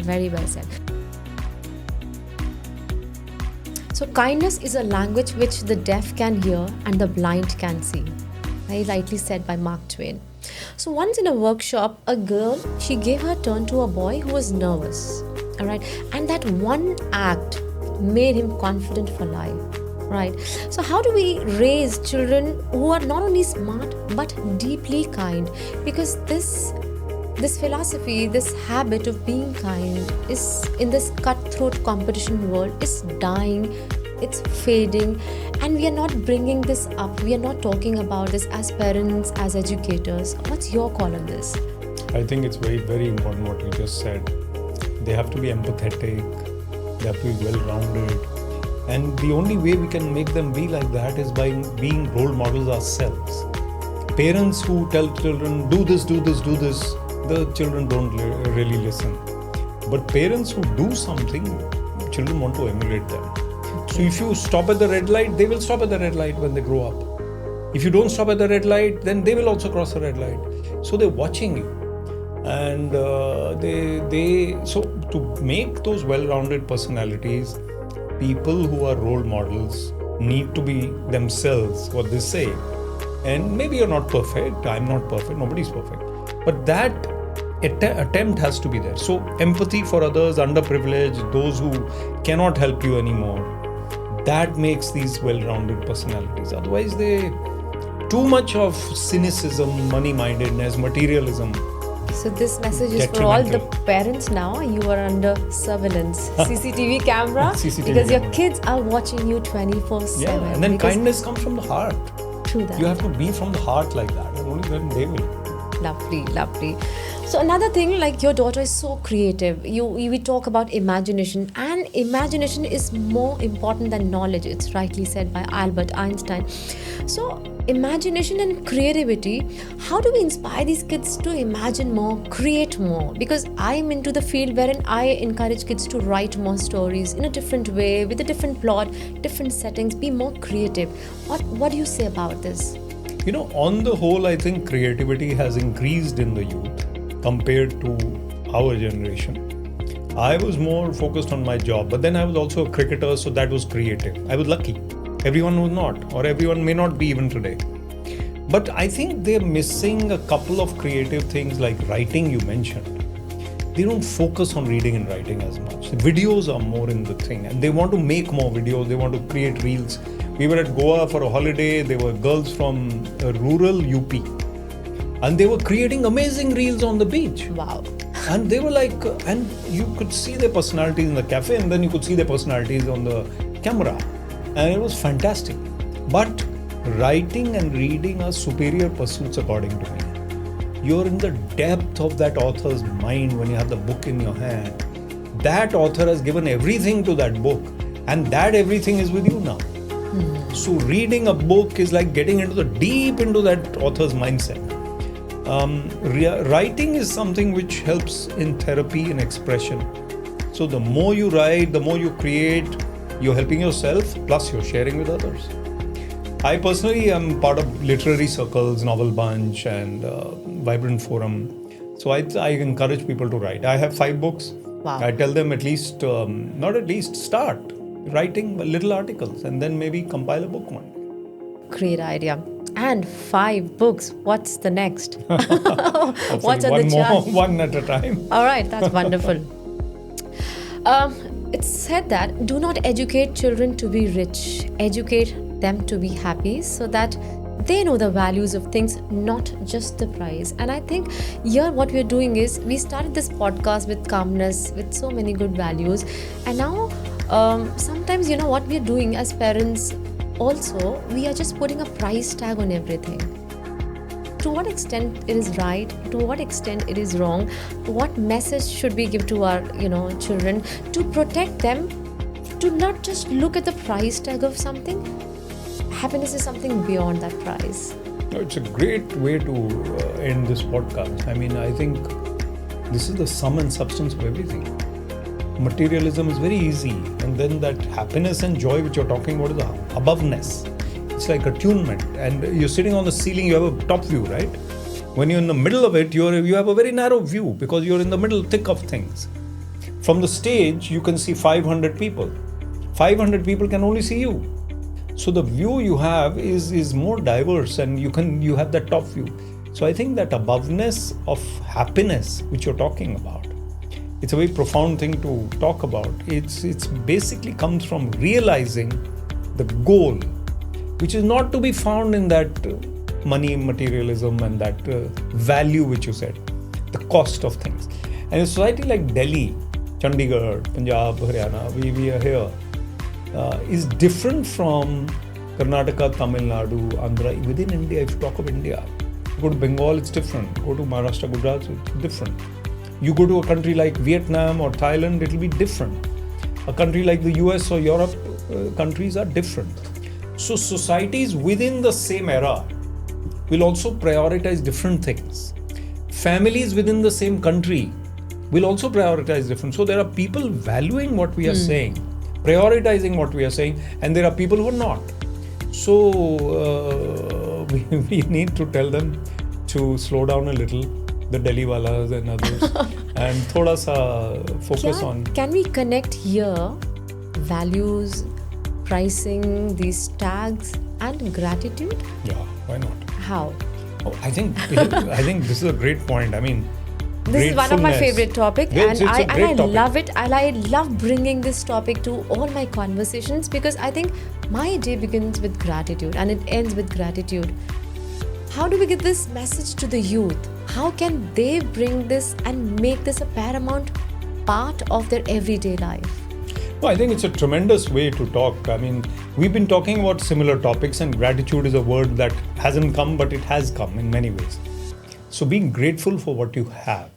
[SPEAKER 2] Very well said. So kindness is a language which the deaf can hear and the blind can see. Very rightly said by Mark Twain. So once in a workshop, a girl, she gave her turn to a boy who was nervous. Alright, and that one act made him confident for life. Right. So how do we raise children who are not only smart but deeply kind? Because this philosophy, this habit of being kind is, in this cutthroat competition world, is dying. It's fading, and we are not bringing this up. We are not talking about this as parents, as educators. What's your call on this?
[SPEAKER 3] I think it's very, very important what you just said. They have to be empathetic. They have to be well-rounded. And the only way we can make them be like that is by being role models ourselves. Parents who tell children, do this, do this, do this, the children don't really listen. But parents who do something, children want to emulate them. So if you stop at the red light, they will stop at the red light when they grow up. If you don't stop at the red light, then they will also cross the red light. So they're watching you. And so to make those well-rounded personalities, people who are role models need to be themselves, what they say. And maybe you're not perfect, I'm not perfect, nobody's perfect. But that attempt has to be there. So empathy for others, underprivileged, those who cannot help you anymore, that makes these well-rounded personalities. Otherwise, too much of cynicism, money-mindedness, materialism.
[SPEAKER 2] So this message is for all the parents now. You are under surveillance, CCTV camera, because your kids are watching you 24/7.
[SPEAKER 3] Yeah, and then kindness comes from the heart.
[SPEAKER 2] True that.
[SPEAKER 3] You have to be from the heart like that, and only then they will.
[SPEAKER 2] Lovely, lovely. So another thing, like your daughter is so creative. We talk about imagination, and imagination is more important than knowledge. It's rightly said by Albert Einstein. So imagination and creativity, how do we inspire these kids to imagine more, create more? Because I'm into the field wherein I encourage kids to write more stories in a different way, with a different plot, different settings, be more creative. What do you say about this?
[SPEAKER 3] On the whole, I think creativity has increased in the youth compared to our generation. I was more focused on my job, but then I was also a cricketer, so that was creative. I was lucky. Everyone was not, or everyone may not be even today. But I think they're missing a couple of creative things like writing you mentioned. They don't focus on reading and writing as much. The videos are more in the thing, and they want to make more videos. They want to create reels. We were at Goa for a holiday. There were girls from rural UP, and they were creating amazing reels on the beach.
[SPEAKER 2] Wow.
[SPEAKER 3] And they were like, and you could see their personalities in the cafe, and then you could see their personalities on the camera. And it was fantastic. But writing and reading are superior pursuits according to me. You're in the depth of that author's mind when you have the book in your hand. That author has given everything to that book, and that everything is with you now. So reading a book is like getting into deep into that author's mindset. Writing is something which helps in therapy and expression. So the more you write, the more you create, you're helping yourself, plus you're sharing with others. I personally am part of literary circles, Novel Bunch and Vibrant Forum. So I encourage people to write. I have 5 books.
[SPEAKER 2] Wow.
[SPEAKER 3] I tell them start writing little articles and then maybe compile a book one.
[SPEAKER 2] Great idea. And 5 books. What's the next?
[SPEAKER 3] Hopefully
[SPEAKER 2] What's on the chart?
[SPEAKER 3] One at a time.
[SPEAKER 2] All right, that's wonderful. It's said that do not educate children to be rich. Educate them to be happy so that they know the values of things, not just the price. And I think here what we're doing is we started this podcast with calmness, with so many good values. And now sometimes, what we're doing as parents also, we are just putting a price tag on everything. To what extent it is right, to what extent it is wrong, what message should we give to our children to protect them, to not just look at the price tag of something. Happiness is something beyond that price.
[SPEAKER 3] It's a great way to end this podcast. I mean, I think this is the sum and substance of everything. Materialism is very easy, and then that happiness and joy which you're talking about is aboveness. It's like attunement, and you're sitting on the ceiling, you have a top view, right? When you're in the middle of it, you have a very narrow view because you're in the middle thick of things. From the stage, you can see 500 people. 500 people can only see you. So the view you have is more diverse, and you have that top view. So I think that aboveness of happiness which you're talking about, it's a very profound thing to talk about. It's basically comes from realizing the goal, which is not to be found in that money, materialism, and that value which you said, the cost of things. And a society like Delhi, Chandigarh, Punjab, Haryana, we are here, is different from Karnataka, Tamil Nadu, Andhra. Within India, if you talk of India, you go to Bengal, it's different. Go to Maharashtra, Gujarat, it's different. You go to a country like Vietnam or Thailand, it will be different. A country like the US or Europe, countries are different. So societies within the same era will also prioritize different things. Families within the same country will also prioritize different. So there are people valuing what we are saying, prioritizing what we are saying, and there are people who are not. So we need to tell them to slow down a little, the Delhi walas and others, and thoda sa focus on.
[SPEAKER 2] Can we connect here values, pricing, these tags, and gratitude?
[SPEAKER 3] Yeah, why not?
[SPEAKER 2] How?
[SPEAKER 3] Oh, I think this is a great point. I mean,
[SPEAKER 2] this is one of my favorite topics, and I
[SPEAKER 3] topic.
[SPEAKER 2] love it. And I love bringing this topic to all my conversations because I think my day begins with gratitude and it ends with gratitude. How do we get this message to the youth? How can they bring this and make this a paramount part of their everyday life?
[SPEAKER 3] Well, I think it's a tremendous way to talk. I mean, we've been talking about similar topics, and gratitude is a word that hasn't come, but it has come in many ways. So being grateful for what you have.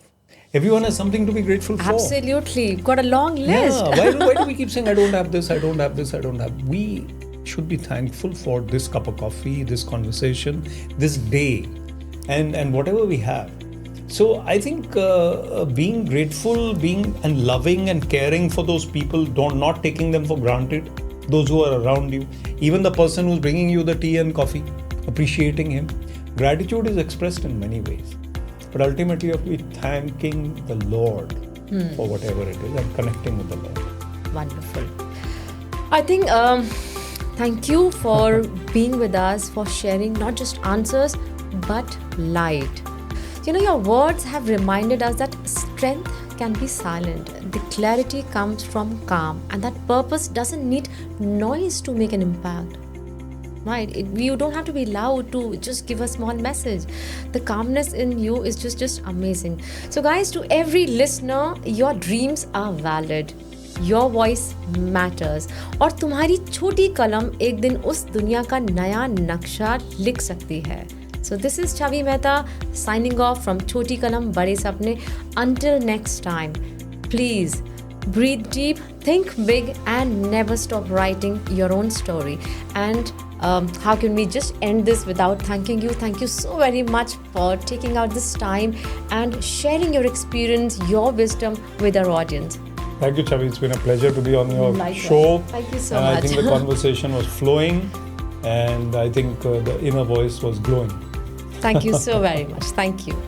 [SPEAKER 3] Everyone has something to be grateful for.
[SPEAKER 2] Absolutely. Got a long list.
[SPEAKER 3] Yeah. Why do we keep saying, I don't have this, I don't have this, I don't have? We should be thankful for this cup of coffee, this conversation, this day, and whatever we have. So I think being grateful, being and loving and caring for those people, not taking them for granted, those who are around you, even the person who's bringing you the tea and coffee, appreciating him. Gratitude is expressed in many ways. But ultimately you have to be thanking the Lord for whatever it is and connecting with the Lord.
[SPEAKER 2] Wonderful. I think thank you for being with us, for sharing not just answers but light. Your words have reminded us that strength can be silent. The clarity comes from calm, and that purpose doesn't need noise to make an impact. Right? You don't have to be loud to just give a small message. The calmness in you is just amazing. So guys, to every listener, your dreams are valid. Your voice matters और तुम्हारी छोटी कलम एक दिन उस दुनिया का नया नक्शा लिख सकती है. So this is Chhavi Mehta signing off from Chhoti Kalam Bade Sapne. Until next time, please breathe deep, think big, and never stop writing your own story. And how can we just end this without thanking you? Thank you so very much for taking out this time and sharing your experience, your wisdom with our audience.
[SPEAKER 1] Thank you, Chhavi. It's been a pleasure to be on your
[SPEAKER 2] Likewise.
[SPEAKER 1] show.
[SPEAKER 2] Thank you so
[SPEAKER 1] and
[SPEAKER 2] much.
[SPEAKER 1] I think the conversation was flowing, and I think the inner voice was glowing.
[SPEAKER 2] Thank you so very much. Thank you.